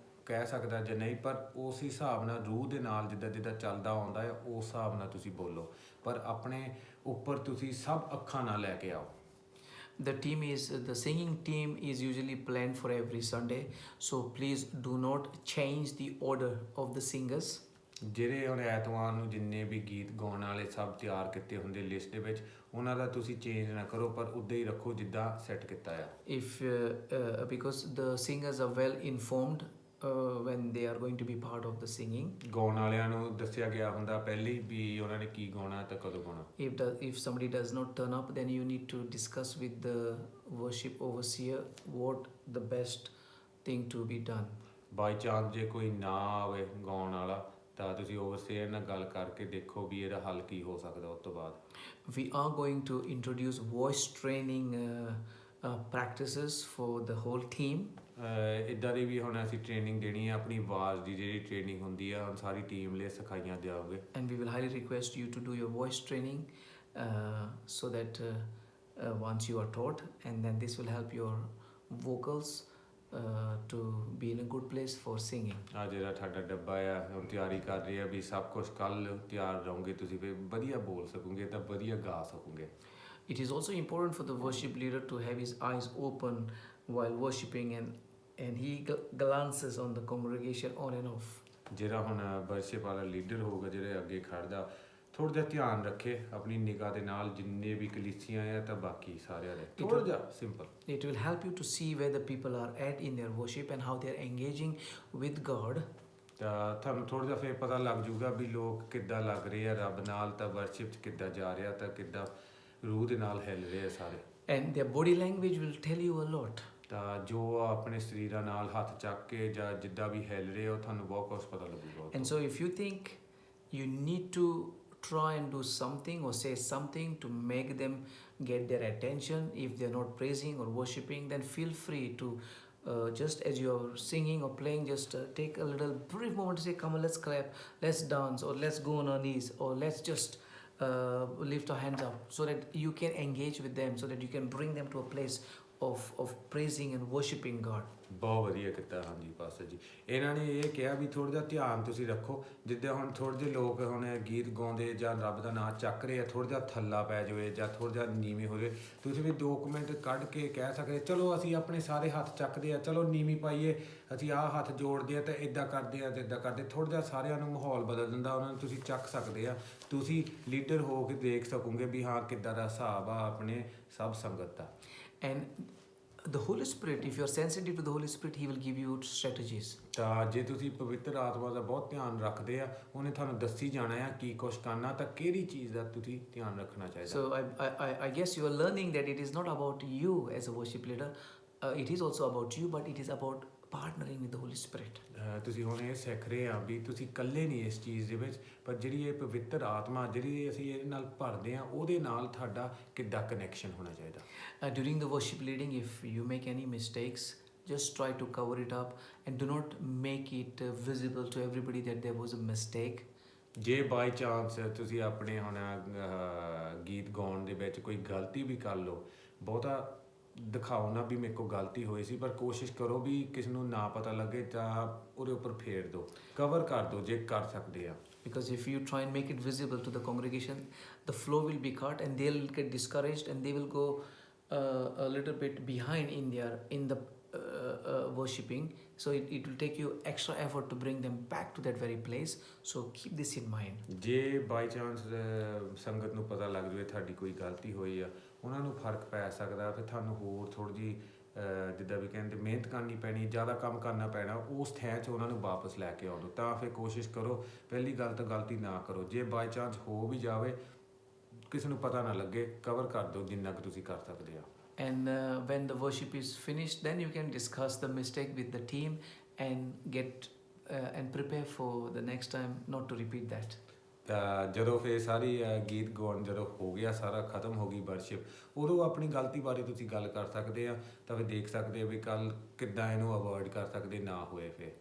ਕਹਿ ਸਕਦਾ ਜਾਂ ਨਹੀਂ, ਪਰ ਉਸ ਹਿਸਾਬ ਨਾਲ ਰੂਹ ਦੇ ਨਾਲ ਜਿੱਦਾਂ ਜਿੱਦਾਂ ਚੱਲਦਾ ਆਉਂਦਾ ਆ ਉਸ ਹਿਸਾਬ ਨਾਲ ਤੁਸੀਂ ਬੋਲੋ, ਪਰ ਆਪਣੇ ਉੱਪਰ ਤੁਸੀਂ ਸਭ ਅੱਖਾਂ ਨਾਲ ਲੈ ਕੇ ਆਓ। The singing team is usually planned for every Sunday, so please do not change the order of the singers. ਜਿਹੜੇ ਹੁਣ ਐਤਵਾਰ ਨੂੰ ਜਿੰਨੇ ਵੀ ਗੀਤ ਗਾਉਣ ਵਾਲੇ ਸਭ ਤਿਆਰ ਕੀਤੇ ਹੁੰਦੇ ਲਿਸਟ ਦੇ ਵਿੱਚ, ਉਹਨਾਂ ਦਾ ਤੁਸੀਂ ਚੇਂਜ ਨਾ ਕਰੋ, ਪਰ ਉੱਦਾਂ ਹੀ ਰੱਖੋ ਜਿੱਦਾਂ ਸੈੱਟ ਕੀਤਾ ਆ। Because the singers are well informed when they are going to be part of the singing. ਗਾਉਣ ਵਾਲਿਆਂ ਨੂੰ ਦੱਸਿਆ ਗਿਆ ਹੁੰਦਾ ਪਹਿਲੇ ਹੀ ਵੀ ਉਹਨਾਂ ਨੇ ਕੀ ਗਾਉਣਾ ਤੇ ਕਦੋਂ ਗਾਉਣਾ। If somebody does not turn up, then you need to discuss with the worship overseer what the best thing to be done. By chance ਜੇ ਕੋਈ ਨਾ ਆਵੇ ਗਾਉਣ ਵਾਲਾ, ਤਾਂ ਤੁਸੀਂ ਓਵਰਸੀਅਰ ਨਾਲ ਗੱਲ ਕਰਕੇ ਦੇਖੋ ਵੀ ਇਹਦਾ ਹੱਲ ਕੀ ਹੋ ਸਕਦਾ। ਉਸ ਤੋਂ ਬਾਅਦ We are going to introduce voice training practices for the whole team. ਇੱਦਾਂ ਦੀ ਵੀ ਹੁਣ ਅਸੀਂ ਟ੍ਰੇਨਿੰਗ ਦੇਣੀ ਹੈ, ਆਪਣੀ ਆਵਾਜ਼ ਦੀ ਜਿਹੜੀ ਟ੍ਰੇਨਿੰਗ ਹੁੰਦੀ ਆ ਹੁਣ ਸਾਰੀ ਟੀਮ ਲਈ ਸਿਖਾਈਆਂ ਦਿਆਂਗੇ। And we will highly request you to do your voice training so that once you are taught, and then this will help your vocals to be in a good place for singing. ਆ ਜਿਹੜਾ ਤੁਹਾਡਾ ਡੱਬਾ ਆ ਹੁਣ ਤਿਆਰੀ ਕਰ ਰਹੇ ਆ ਵੀ ਸਭ ਕੁਝ ਕੱਲ੍ਹ ਤਿਆਰ ਰਹੋਗੇ ਤੁਸੀਂ, ਫਿਰ ਵਧੀਆ ਬੋਲ ਸਕੋਗੇ ਤਾਂ ਵਧੀਆ ਗਾ ਸਕੋਗੇ। It is also important for the worship leader to have his eyes open while worshiping, and he glances on the congregation on and off. ਜਿਹੜਾ ਹੁਣ ਵਰਸ਼ਿਪ ਵਾਲਾ ਲੀਡਰ ਹੋਊਗਾ ਜਿਹੜੇ ਅੱਗੇ ਖੜਦਾ, ਥੋੜ੍ਹਾ ਜਿਹਾ ਧਿਆਨ ਰੱਖੇ ਆਪਣੀ ਨਿਗਾਹ ਦੇ ਨਾਲ ਜਿੰਨੇ ਵੀ ਕਲੀਸੀਆਂ ਆ ਤਾਂ ਬਾਕੀ ਸਾਰਿਆਂ ਦੇ, ਥੋੜ੍ਹਾ ਜਿਹਾ simple. It will help you to see where the people are at in their worship and how they are engaging with God. ਤਾਂ ਤੁਹਾਨੂੰ ਥੋੜ੍ਹਾ ਜਿਹਾ ਫਿਰ ਪਤਾ ਲੱਗ ਜੂਗਾ ਵੀ ਲੋਕ ਕਿੱਦਾਂ ਲੱਗ ਰਹੇ ਆ ਰੱਬ ਨਾਲ, ਤਾਂ ਵਰਸ਼ਿਪ 'ਚ ਕਿੱਦਾਂ ਜਾ ਰਿਹਾ, ਤਾਂ ਕਿੱਦਾਂ ਰੂਹ ਦੇ ਨਾਲ ਹਿੱਲ ਰਹੇ ਆ ਸਾਰੇ। And their body language will tell you a lot. ਤਾਂ ਜੋ ਆਪਣੇ ਸਰੀਰਾਂ ਨਾਲ ਹੱਥ ਚੱਕ ਕੇ ਜਾਂ ਜਿੱਦਾਂ ਵੀ ਹਿੱਲ ਰਹੇ ਹੋ ਤੁਹਾਨੂੰ ਬਹੁਤ ਕੁਛ ਪਤਾ ਲੱਗੂਗਾ। And so if you think you need to try and do something or say something to make them get their attention, if they're not praising or worshiping, then feel free to just as you're singing or playing, just take a little brief moment to say, come on, let's clap, let's dance, or let's go on our knees, or let's just lift our hands up, so that you can engage with them, so that you can bring them to a place of praising and worshiping God. ਬਹੁਤ ਵਧੀਆ ਕੀਤਾ ਹਾਂਜੀ pastor ਜੀ। ਇਹਨਾਂ ਨੇ ਇਹ ਕਿਹਾ ਵੀ ਥੋੜ੍ਹਾ ਜਿਹਾ ਧਿਆਨ ਤੁਸੀਂ ਰੱਖੋ, ਜਿੱਦਾਂ ਹੁਣ ਥੋੜ੍ਹੇ ਜਿਹੇ ਲੋਕ ਹੁਣ ਗੀਤ ਗਾਉਂਦੇ ਜਾਂ ਰੱਬ ਦਾ ਨਾਂ ਚੱਕ ਰਹੇ ਆ, ਥੋੜ੍ਹਾ ਜਿਹਾ ਥੱਲਾ ਪੈ ਜਾਵੇ ਜਾਂ ਥੋੜ੍ਹਾ ਜਿਹਾ ਨੀਵੇਂ ਹੋ ਜਾਵੇ, ਤੁਸੀਂ ਵੀ 2 ਮਿੰਟ ਕੱਢ ਕੇ ਕਹਿ ਸਕਦੇ ਚਲੋ ਅਸੀਂ ਆਪਣੇ ਸਾਰੇ ਹੱਥ ਚੱਕਦੇ ਆ, ਚਲੋ ਨੀਵੀਂ ਪਾਈਏ, ਅਸੀਂ ਆਹ ਹੱਥ ਜੋੜਦੇ ਆ ਤੇ ਇੱਦਾਂ ਕਰਦੇ ਆ ਤੇ ਇੱਦਾਂ ਕਰਦੇ, ਥੋੜ੍ਹਾ ਜਿਹਾ ਸਾਰਿਆਂ ਨੂੰ ਮਾਹੌਲ ਬਦਲ ਦਿੰਦਾ, ਉਹਨਾਂ ਨੂੰ ਤੁਸੀਂ ਚੱਕ ਸਕਦੇ ਆ। ਤੁਸੀਂ ਲੀਡਰ ਹੋ ਕੇ ਦੇਖ ਸਕੋਗੇ ਵੀ ਹਾਂ ਕਿੱਦਾਂ ਦਾ ਹਿਸਾਬ ਆ ਆਪਣੇ ਸਭ ਸੰਗਤ ਦਾ। And the Holy Spirit, if you are sensitive to the Holy Spirit, He will give you strategies. ਤਾਂ ਜੇ ਤੁਸੀਂ ਪਵਿੱਤਰ ਆਤਮਾ ਦਾ ਬਹੁਤ ਧਿਆਨ ਰੱਖਦੇ ਆ, ਉਹਨੇ ਤੁਹਾਨੂੰ ਦੱਸੀ ਜਾਣਾ ਆ ਕੀ ਕੁਛ ਕਰਨਾ, ਤਾਂ ਕਿਹੜੀ ਚੀਜ਼ ਦਾ ਤੁਸੀਂ ਧਿਆਨ ਰੱਖਣਾ ਚਾਹੀਦਾ। So I guess you are learning that it is not about you as a worship leader. It is also about you, but it is about partnering with the Holy Spirit. ਤੁਸੀਂ ਹੁਣ ਇਹ ਸਿੱਖ ਰਹੇ ਆ ਵੀ ਤੁਸੀਂ ਇਕੱਲੇ ਨਹੀਂ ਇਸ ਚੀਜ਼ ਦੇ ਵਿੱਚ, ਪਰ ਜਿਹੜੀ ਇਹ ਪਵਿੱਤਰ ਆਤਮਾ ਜਿਹੜੀ ਅਸੀਂ ਇਹਦੇ ਨਾਲ ਭਰਦੇ ਆ, ਉਹਦੇ ਨਾਲ ਤੁਹਾਡਾ ਕਿੱਦਾਂ ਕਨੈਕਸ਼ਨ ਹੋਣਾ ਚਾਹੀਦਾ। During the worship leading, if you make any mistakes, just try to cover it up and do not make it visible to everybody that there was a mistake. ਜੇ ਬਾਈ ਚਾਂਸ ਤੁਸੀਂ ਆਪਣੇ ਹੁਣ ਗੀਤ ਗਾਉਣ ਦੇ ਵਿੱਚ ਕੋਈ ਗਲਤੀ ਵੀ ਕਰ ਲਓ, ਬਹੁਤਾ ਦਿਖਾਓ ਨਾ ਵੀ ਮੇਰੇ ਕੋਲ ਗਲਤੀ ਹੋਈ ਸੀ, ਪਰ ਕੋਸ਼ਿਸ਼ ਕਰੋ ਵੀ ਕਿਸੇ ਨੂੰ ਨਾ ਪਤਾ ਲੱਗੇ ਤਾਂ ਉਹਦੇ ਉੱਪਰ ਫੇਰ ਦਿਓ, ਕਵਰ ਕਰ ਦਿਓ ਜੇ ਕਰ ਸਕਦੇ ਆ। Because if you try and make it visible to the congregation, the flow will be cut and they'll get discouraged and they will go a little bit behind in the worshipping. So it will take you extra effort to bring them back to that very place. So keep this in mind. ਜੇ by chance ਸੰਗਤ ਨੂੰ ਪਤਾ ਲੱਗ ਜਾਵੇ ਤੁਹਾਡੀ ਕੋਈ ਗਲਤੀ ਹੋਈ ਆ, ਉਹਨਾਂ ਨੂੰ ਫਰਕ ਪੈ ਸਕਦਾ, ਫਿਰ ਤੁਹਾਨੂੰ ਹੋਰ ਥੋੜ੍ਹੀ ਜਿਹੀ ਜਿੱਦਾਂ ਵੀ ਕਹਿੰਦੇ ਮਿਹਨਤ ਕਰਨੀ ਪੈਣੀ, ਜ਼ਿਆਦਾ ਕੰਮ ਕਰਨਾ ਪੈਣਾ, ਉਸ ਥਾਂ 'ਚ ਉਹਨਾਂ ਨੂੰ ਵਾਪਸ ਲੈ ਕੇ ਆਉਣ। ਤਾਂ ਫਿਰ ਕੋਸ਼ਿਸ਼ ਕਰੋ ਪਹਿਲੀ ਗੱਲ ਤਾਂ ਗਲਤੀ ਨਾ ਕਰੋ। ਜੇ ਬਾਈ ਚਾਂਸ ਹੋ ਵੀ ਜਾਵੇ, ਕਿਸੇ ਨੂੰ ਪਤਾ ਨਾ ਲੱਗੇ, ਕਵਰ ਕਰ ਦਿਓ ਜਿੰਨਾ ਕੁ ਤੁਸੀਂ ਕਰ ਸਕਦੇ ਆ। And when the worship is finished, then you can discuss the mistake with the team and get and prepare for the next time not to repeat that. ਤਾਂ ਜਦੋਂ ਫਿਰ ਸਾਰੀ ਗੀਤ ਗਾਉਣ ਜਦੋਂ ਹੋ ਗਿਆ, ਸਾਰਾ ਖਤਮ ਹੋ ਗਈ ਵਰਸ਼ਿਪ, ਉਦੋਂ ਆਪਣੀ ਗਲਤੀ ਬਾਰੇ ਤੁਸੀਂ ਗੱਲ ਕਰ ਸਕਦੇ ਆ, ਤਾਂ ਫਿਰ ਦੇਖ ਸਕਦੇ ਆ ਵੀ ਕੱਲ ਕਿੱਦਾਂ ਇਹਨੂੰ ਅਵੋਇਡ ਕਰ ਸਕਦੇ ਨਾ ਹੋਏ। ਫਿਰ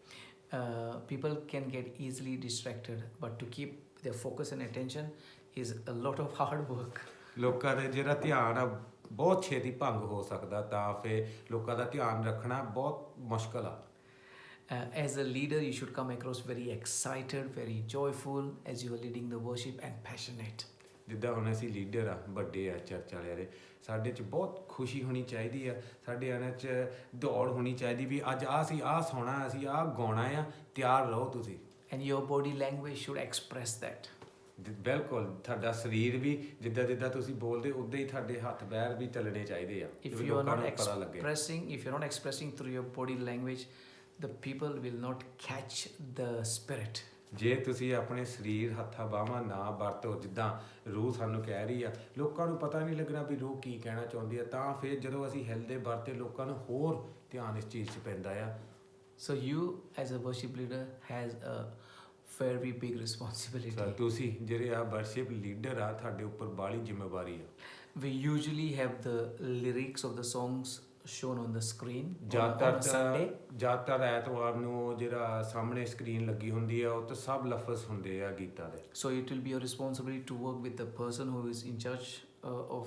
people can get easily distracted, but to keep their focus and attention is a lot of hard work. ਲੋਕਾਂ ਦੇ ਜਿਹੜਾ ਧਿਆਨ ਆ ਬਹੁਤ ਛੇਤੀ ਭੰਗ ਹੋ ਸਕਦਾ, ਤਾਂ ਫਿਰ ਲੋਕਾਂ ਦਾ ਧਿਆਨ ਰੱਖਣਾ ਬਹੁਤ ਮੁਸ਼ਕਲ ਆ। As a leader, you should come across very excited, very joyful as you are leading the worship and passionate. ਜਿੱਦਾਂ ਹੁਣ ਅਸੀਂ ਲੀਡਰ ਆ, ਵੱਡੇ ਆ ਚਰਚ ਵਾਲਿਆਂ ਦੇ, ਸਾਡੇ 'ਚ ਬਹੁਤ ਖੁਸ਼ੀ ਹੋਣੀ ਚਾਹੀਦੀ ਆ, ਸਾਡੇ ਇਹਨਾਂ 'ਚ ਦੌੜ ਹੋਣੀ ਚਾਹੀਦੀ ਵੀ ਅੱਜ ਅਸੀਂ ਆਹ ਸੌਣਾ, ਅਸੀਂ ਆਹ ਗਾਉਣਾ ਆ, ਤਿਆਰ ਰਹੋ ਤੁਸੀਂ। And your body language should express that. ਬਿਲਕੁਲ, ਤੁਹਾਡਾ ਸਰੀਰ ਵੀ ਜਿੱਦਾਂ ਜਿੱਦਾਂ ਤੁਸੀਂ ਬੋਲਦੇ ਉੱਦਾਂ ਹੀ ਤੁਹਾਡੇ ਹੱਥ ਪੈਰ ਵੀ ਚੱਲਣੇ ਚਾਹੀਦੇ ਆ। If you are not expressing through your body language, the people will not catch the spirit. ਜੇ ਤੁਸੀਂ ਆਪਣੇ ਸਰੀਰ ਹੱਥਾਂ ਬਾਹਾਂ ਨਾ ਵਰਤੋ ਜਿੱਦਾਂ ਰੂਹ ਸਾਨੂੰ ਕਹਿ ਰਹੀ ਆ, ਲੋਕਾਂ ਨੂੰ ਪਤਾ ਨਹੀਂ ਲੱਗਣਾ ਵੀ ਰੂਹ ਕੀ ਕਹਿਣਾ ਚਾਹੁੰਦੀ ਆ, ਤਾਂ ਫਿਰ ਜਦੋਂ ਅਸੀਂ ਹਿਲਦੇ ਵਰਤੇ ਲੋਕਾਂ ਨੂੰ ਹੋਰ ਧਿਆਨ ਇਸ ਚੀਜ਼ 'ਚ ਪੈਂਦਾ ਆ। So you as a worship leader has a very big responsibility. ਤਾਂ ਤੁਸੀਂ ਜਿਹੜੇ ਆ ਵਰਸ਼ਿਪ ਲੀਡਰ ਆ, ਤੁਹਾਡੇ ਉੱਪਰ ਬਾਹਲੀ ਜ਼ਿੰਮੇਵਾਰੀ ਆ। We usually have the lyrics of the songs shown on the screen on a Sunday. ਜ਼ਿਆਦਾਤਰ ਐਤਵਾਰ ਨੂੰ ਜਿਹੜਾ ਸਾਹਮਣੇ ਸਕਰੀਨ ਲੱਗੀ ਹੁੰਦੀ ਆ, ਉਹ ਤਾਂ ਸਭ ਲਫ਼ਜ਼ ਹੁੰਦੇ ਆ ਗੀਤਾਂ ਦੇ। So it will be your responsibility to work with the person who is in charge of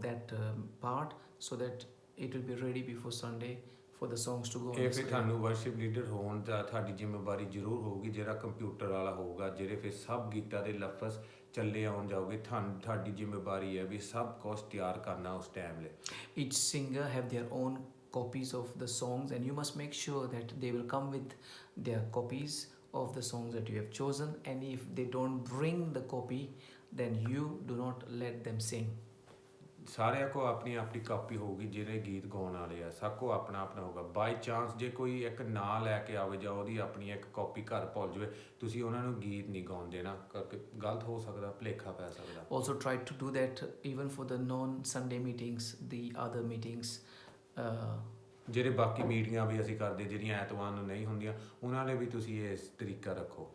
that part, so that it will be ready before Sunday for the songs to go on ਇਹ the ਫਿਰ screen. ਤੁਹਾਨੂੰ worship leader ਹੋਣ ਦਾ ਤੁਹਾਡੀ ਜ਼ਿੰਮੇਵਾਰੀ ਜ਼ਰੂਰ ਹੋਊਗੀ, ਜਿਹੜਾ computer ਵਾਲਾ ਹੋਊਗਾ, ਜਿਹੜੇ ਫਿਰ ਸਭ ਗੀਤਾਂ ਦੇ ਲਫ਼ਜ਼ ਚੱਲੇ ਆਉਣ ਜਾਓਗੇ। ਤੁਹਾਡੀ ਜ਼ਿੰਮੇਵਾਰੀ ਹੈ ਵੀ ਸਭ ਕੁਛ ਤਿਆਰ ਕਰਨਾ ਉਸ ਟਾਈਮ ਲਈ। Each singer have their own copies of the songs, and you must make sure that they will come with their copies of the songs that you have chosen, and if they don't bring the copy, then you do not let them sing. ਸਾਰਿਆਂ ਕੋ ਆਪਣੀ ਆਪਣੀ copy ਹੋਊਗੀ, ਜਿਹੜੇ ਗੀਤ ਗਾਉਣ ਵਾਲੇ ਆ ਸਭ ਕੋ ਆਪਣਾ ਆਪਣਾ ਹੋਊਗਾ। ਬਾਈ ਚਾਂਸ ਜੇ ਕੋਈ ਇੱਕ ਨਾਂ ਲੈ ਕੇ ਆਵੇ ਜਾਂ ਉਹਦੀ ਆਪਣੀ ਇੱਕ ਕਾਪੀ ਘਰ ਭੁੱਲ ਜਾਵੇ, ਤੁਸੀਂ ਉਹਨਾਂ ਨੂੰ ਗੀਤ ਨਹੀਂ ਗਾਉਣ ਦੇਣਾ, ਕਰਕੇ ਗਲਤ ਹੋ ਸਕਦਾ, ਭੁਲੇਖਾ ਪੈ ਸਕਦਾ। Also try to do that even for the non-Sunday meetings, the other meetings. ਜਿਹੜੇ ਬਾਕੀ ਮੀਟਿੰਗਾਂ ਵੀ ਅਸੀਂ ਕਰਦੇ ਜਿਹੜੀਆਂ ਐਤਵਾਰ ਨੂੰ ਨਹੀਂ ਹੁੰਦੀਆਂ, ਉਹਨਾਂ ਲਈ ਵੀ ਤੁਸੀਂ ਇਸ ਤਰੀਕਾ ਰੱਖੋ।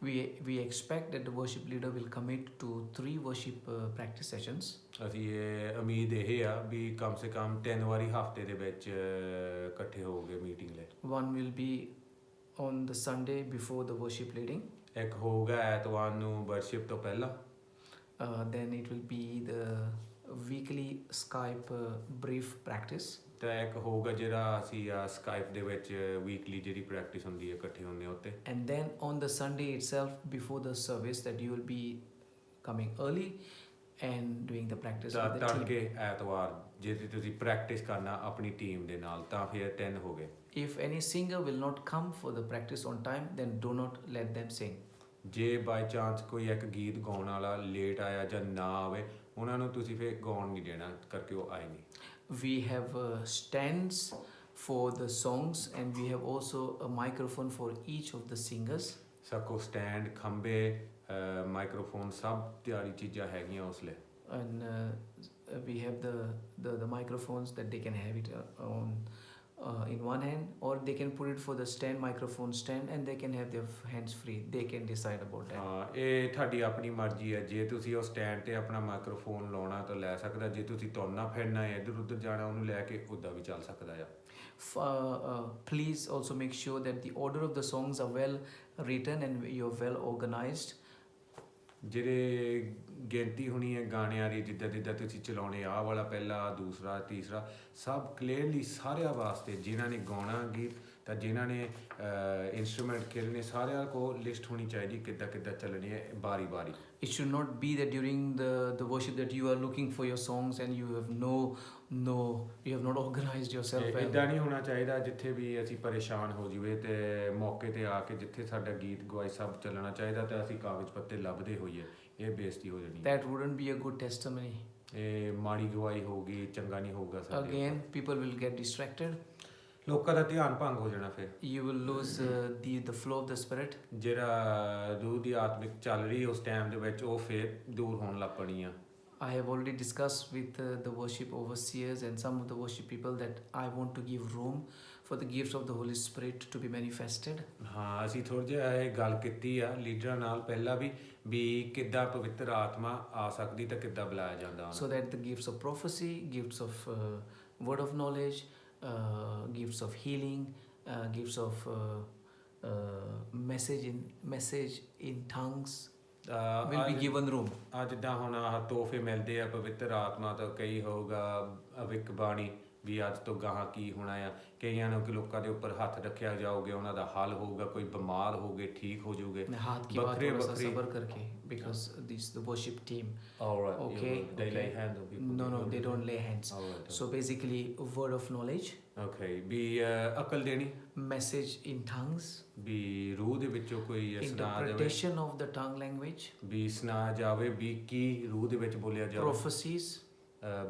We expect that the worship leader will commit to 3 worship practice sessions. ਅਸੀਂ ਇਹ ਉਮੀਦ ਇਹ ਆ ਵੀ ਕਮ ਸੇ ਕਮ 3 ਵਾਰੀ ਹਫਤੇ ਦੇ ਵਿੱਚ ਇਕੱਠੇ ਹੋਗੇ ਮੀਟਿੰਗ ਲਈ। One will be on the Sunday before the worship leading. ਇੱਕ ਹੋਊਗਾ ਐਤਵਾਰ ਨੂੰ ਵਰਸ਼ਿਪ ਤੋਂ ਪਹਿਲਾਂ। Then it will be the weekly Skype brief practice. ਤਾਂ ਇੱਕ ਹੋਊਗਾ ਜਿਹੜਾ ਅਸੀਂ ਸਕਾਈਪ ਦੇ ਵਿੱਚ ਵੀਕਲੀ ਜਿਹੜੀ ਪ੍ਰੈਕਟਿਸ ਹੁੰਦੀ ਹੈ ਇਕੱਠੇ ਹੁੰਦੇ ਹਾਂ ਉੱਤੇ And then on the Sunday itself, before the service, that you will be coming early and doing the practice ਤਾਂ with the team. ਤੜਕੇ ਐਤਵਾਰ ਜੇ ਤੁਸੀਂ ਪ੍ਰੈਕਟਿਸ ਕਰਨਾ ਆਪਣੀ ਟੀਮ ਦੇ ਨਾਲ ਤਾਂ ਫਿਰ 3 ਹੋ ਗਏ If any singer will not come for the practice on time, then do not let them sing. ਜੇ ਬਾਈ ਚਾਂਸ ਕੋਈ ਇੱਕ ਗੀਤ ਗਾਉਣ ਵਾਲਾ ਲੇਟ ਆਇਆ ਜਾਂ ਨਾ ਆਵੇ ਉਹਨਾਂ ਨੂੰ ਤੁਸੀਂ ਫਿਰ ਗਾਉਣ ਨਹੀਂ ਦੇਣਾ ਕਰਕੇ ਉਹ ਆਏ ਨਹੀਂ We have stands for the songs, and we have also a microphone for each of the singers. ਸਭ ਸਟੈਂਡ ਖੰਬੇ ਮਾਈਕ੍ਰੋਫੋਨ ਸਭ ਤਿਆਰੀ ਚੀਜ਼ਾਂ ਹੈਗੀਆਂ ਉਸ ਲਈ And we have the microphones that they can have it on in one hand, or they can put it for the stand microphone stand, and they can have their hands free. They can decide about that. ਹਾਂ ਇਹ ਤੁਹਾਡੀ ਆਪਣੀ ਮਰਜ਼ੀ ਹੈ ਜੇ ਤੁਸੀਂ ਉਹ stand ਤੇ ਆਪਣਾ ਮਾਈਕਰੋਫੋਨ ਲਾਉਣਾ ਤਾਂ ਲੈ ਸਕਦਾ ਜੇ ਤੁਸੀਂ ਤੁਰਨਾ ਫਿਰਨਾ ਹੈ ਇੱਧਰ ਉੱਧਰ ਜਾਣਾ ਉਹਨੂੰ ਲੈ ਕੇ ਉੱਦਾਂ ਵੀ ਚੱਲ ਸਕਦਾ ਆ Please also make sure that the order of the songs are well written and you're well organized. ਜਿਹੜੇ ਗਿਣਤੀ ਹੋਣੀ ਹੈ ਗਾਣਿਆਂ ਦੀ ਜਿੱਦਾਂ ਜਿੱਦਾਂ ਤੁਸੀਂ ਚਲਾਉਣੇ ਆਹ ਵਾਲਾ ਪਹਿਲਾ ਦੂਸਰਾ ਤੀਸਰਾ ਸਭ ਕਲੀਅਰਲੀ ਸਾਰਿਆਂ ਵਾਸਤੇ ਜਿਨ੍ਹਾਂ ਨੇ ਗਾਉਣਾ ਗੀਤ ਤਾਂ ਜਿਨ੍ਹਾਂ ਨੇ ਇਨਸਟਰੂਮੈਂਟ ਖੇਲਣੇ ਸਾਰਿਆਂ ਕੋਲ ਲਿਸਟ ਹੋਣੀ ਚਾਹੀਦੀ ਕਿੱਦਾਂ ਕਿੱਦਾਂ ਚੱਲਣੀ ਹੈ ਬਾਰੀ ਬਾਰੀ It should not be that during the worship that you are looking for your songs and you have you have not organized yourself well. ਇੱਦਾਂ ਨਹੀਂ ਹੋਣਾ ਚਾਹੀਦਾ ਜਿੱਥੇ ਵੀ ਅਸੀਂ ਪਰੇਸ਼ਾਨ ਹੋ ਜਾਈਏ ਤੇ ਮੌਕੇ ਤੇ ਆ ਕੇ ਜਿੱਥੇ ਸਾਡਾ ਗੀਤ ਗਵਾਈ ਸਭ ਚੱਲਣਾ ਚਾਹੀਦਾ ਤੇ ਅਸੀਂ ਕਾਗਜ਼ ਪੱਤੇ ਲੱਭਦੇ ਹੋਈਏ ਇਹ ਬੇਇੱਜ਼ਤੀ ਹੋ ਜਾਣੀ That wouldn't be a good testimony. ਇਹ ਮਾੜੀ ਗਵਾਈ ਹੋਊਗੀ ਚੰਗਾ ਨਹੀਂ ਹੋਊਗਾ ਸਾਡੇ Again, people will get distracted. ਲੋਕਾਂ ਦਾ ਧਿਆਨ ਭੰਗ ਹੋ ਜਾਣਾ ਫਿਰ You will lose the flow of the spirit. ਜਿਹੜਾ ਰੂਹ ਦੀ ਆਤਮਿਕ ਚੱਲ ਰਹੀ ਉਸ ਟਾਈਮ ਦੇ ਵਿੱਚ ਉਹ ਫਿਰ ਦੂਰ ਹੋਣ ਲੱਗ ਪਣੀ ਆ I have already discussed with the worship overseers and some of the worship people that I want to give room for the gifts of the Holy Spirit to be manifested. ਹਾਂ ਅਸੀਂ ਥੋੜ੍ਹਾ ਜਿਹਾ ਇਹ ਗੱਲ ਕੀਤੀ ਆ ਲੀਡਰਾਂ ਨਾਲ ਪਹਿਲਾਂ ਵੀ ਕਿੱਦਾਂ ਪਵਿੱਤਰ ਆਤਮਾ ਆ ਸਕਦੀ ਤਾਂ ਕਿੱਦਾਂ ਬੁਲਾਇਆ ਜਾਂਦਾ So that the gifts of prophecy, gifts of word of knowledge, gifts of healing, gifts of message in tongues will be given room. ਜਿੱਦਾਂ ਹੁਣ ਆਹ ਤੋਹਫੇ ਮਿਲਦੇ ਆ ਪਵਿੱਤਰ ਆਤਮਾ ਤੋਂ ਕਈ ਹੋਊਗਾ ਅਵਿਕ ਬਾਣੀ ਵੀ ਅੱਜ ਤੋਂ ਗਾਹਾਂ ਕੀ ਹੋਣਾ ਆ ਕਈਆਂ ਨੂੰ ਕਿ ਲੋਕਾਂ ਦੇ ਉੱਪਰ ਹੱਥ ਰੱਖਿਆ ਜਾਓਗੇ ਉਹਨਾਂ ਦਾ ਹੱਲ ਹੋਊਗਾ ਕੋਈ ਬਿਮਾਰ ਹੋਗੇ ਠੀਕ ਹੋ ਜਾਊਗੇ हाथ की बात थोड़ा सा सबर करके because this the worship team. Alright, Okay, they okay. lay hands on people. No, they don't lay hands. Alright, So basically, word of knowledge, okay ਵੀ ਅਕਲ ਦੇਣੀ message in tongues, ਵੀ ਰੂਹ ਦੇ ਵਿੱਚੋਂ ਕੋਈ ਸੁਣਾ ਦੇਵੇ interpretation of the tongue language, ਵੀ ਸੁਣਾ ਜਾਵੇ ਵੀ ਕੀ ਰੂਹ ਦੇ ਵਿੱਚ ਬੋਲਿਆ ਜਾਵੇ prophecies.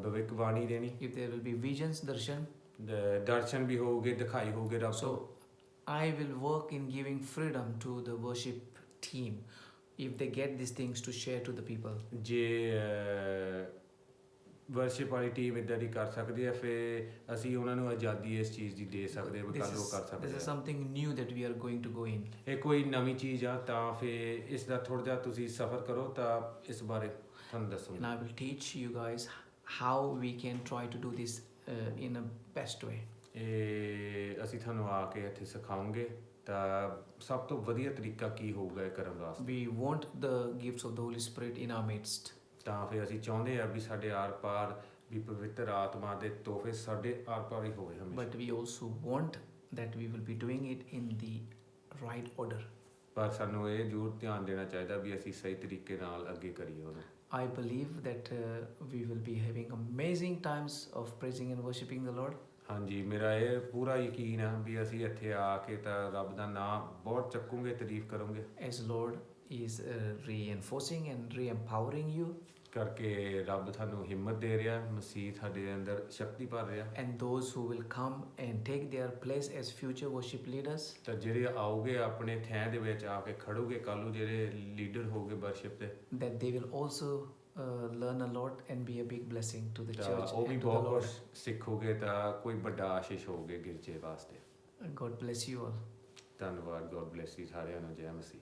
ਭਵਿੱਖ ਬਾਣੀ ਦੇਣੀ If there will be visions, darshan. ਦਰਸ਼ਨ ਵੀ ਹੋਊਗੇ ਦਿਖਾਈ ਹੋਊਗੇ ਰੱਬ So ਤੋਂ I will work in giving freedom to the worship team if they get these things to share to the people. ਜੇ ਵਰਸ਼ਿਪ ਵਾਲੀ ਟੀਮ ਇਦਾਂ ਦੀ ਕਰ ਸਕਦੀ ਹੈ ਫਿਰ ਅਸੀਂ ਉਹਨਾਂ ਨੂੰ ਆਜ਼ਾਦੀ ਇਸ ਚੀਜ਼ ਦੀ ਦੇ ਸਕਦੇ ਹਾਂ ਕੱਲ੍ਹ ਉਹ ਕਰ This ਸਕਦੇ is ਆ something new that we are going to go in. ਇਹ ਕੋਈ ਨਵੀਂ ਚੀਜ਼ ਆ ਤਾਂ ਫਿਰ ਇਸ ਦਾ ਥੋੜ੍ਹਾ ਜਿਹਾ ਤੁਸੀਂ ਸਫ਼ਰ ਕਰੋ ਤਾਂ ਇਸ ਬਾਰੇ ਤੁਹਾਨੂੰ ਦੱਸੂਗਾ And I will teach you guys how we can try to do this in a best way. ਇਹ ਅਸੀਂ ਤੁਹਾਨੂੰ ਆ ਕੇ ਇੱਥੇ ਸਿਖਾਉਂਗੇ ਤਾਂ ਸਭ ਤੋਂ ਵਧੀਆ ਤਰੀਕਾ ਕੀ ਹੋਊਗਾ ਇਹ ਕਰਨ ਵਾਸਤੇ We want the gifts of the Holy Spirit in our midst. ਤਾਂ ਫਿਰ ਅਸੀਂ ਚਾਹੁੰਦੇ ਆ ਵੀ ਸਾਡੇ ਆਰ ਪਾਰ ਵੀ ਪਵਿੱਤਰ ਆਤਮਾ ਦੇ ਤੋਹਫੇ ਸਾਡੇ ਆਰ ਪਾਰ ਹੀ ਹੋਵੇ ਹਮੇਸ਼ਾ But we also want that we will be doing it in the right order. ਪਰ ਸਾਨੂੰ ਇਹ ਜ਼ਰੂਰ ਧਿਆਨ ਦੇਣਾ ਚਾਹੀਦਾ ਵੀ ਅਸੀਂ ਸਹੀ ਤਰੀਕੇ ਨਾਲ ਅੱਗੇ ਕਰੀਏ ਉਹਨੂੰ I believe that we will be having amazing times of praising and worshiping the Lord. ਹਾਂਜੀ ਮੇਰਾ ਇਹ ਪੂਰਾ ਯਕੀਨ ਆ ਵੀ ਅਸੀਂ ਇੱਥੇ ਆ ਕੇ ਤਾਂ ਰੱਬ ਦਾ ਨਾਮ ਬਹੁਤ ਚੱਕੂਗੇ ਤਾਰੀਫ ਕਰੋਗੇ As Lord is reinforcing and re-empowering you, ਕਰਕੇ ਰੱਬ ਤੁਹਾਨੂੰ ਹਿੰਮਤ ਦੇ ਰਿਹਾ ਮਸੀਹ ਤੁਹਾਡੇ ਅੰਦਰ ਸ਼ਕਤੀ ਭਰ ਰਿਹਾ and those who will come and take their place as future worship leaders, ਤਾਂ ਜਿਹੜੇ ਆਉਗੇ ਆਪਣੇ ਥੈਂ ਦੇ ਵਿੱਚ ਆ ਕੇ ਖੜੋਗੇ ਕੱਲ੍ਹ ਨੂੰ ਜਿਹੜੇ ਲੀਡਰ ਹੋਗੇ ਵਰਸ਼ਿਪ ਦੇ that they will also learn a lot and be a big blessing to the ਤਾਂ church ਉਹ ਵੀ and to the ਬਹੁਤ Lord. ਕੁਛ ਸਿੱਖੋਗੇ ਤਾਂ ਕੋਈ ਵੱਡਾ ਆਸ਼ੀਸ਼ ਹੋਗੇ ਗਿਰਜੇ ਵਾਸਤੇ God bless you all. ਧੰਨਵਾਦ ਗੋਡ ਬlesਸ ਯੂ ਸਾਰਿਆਂ ਨੂੰ ਜੈ ਮਸੀਹ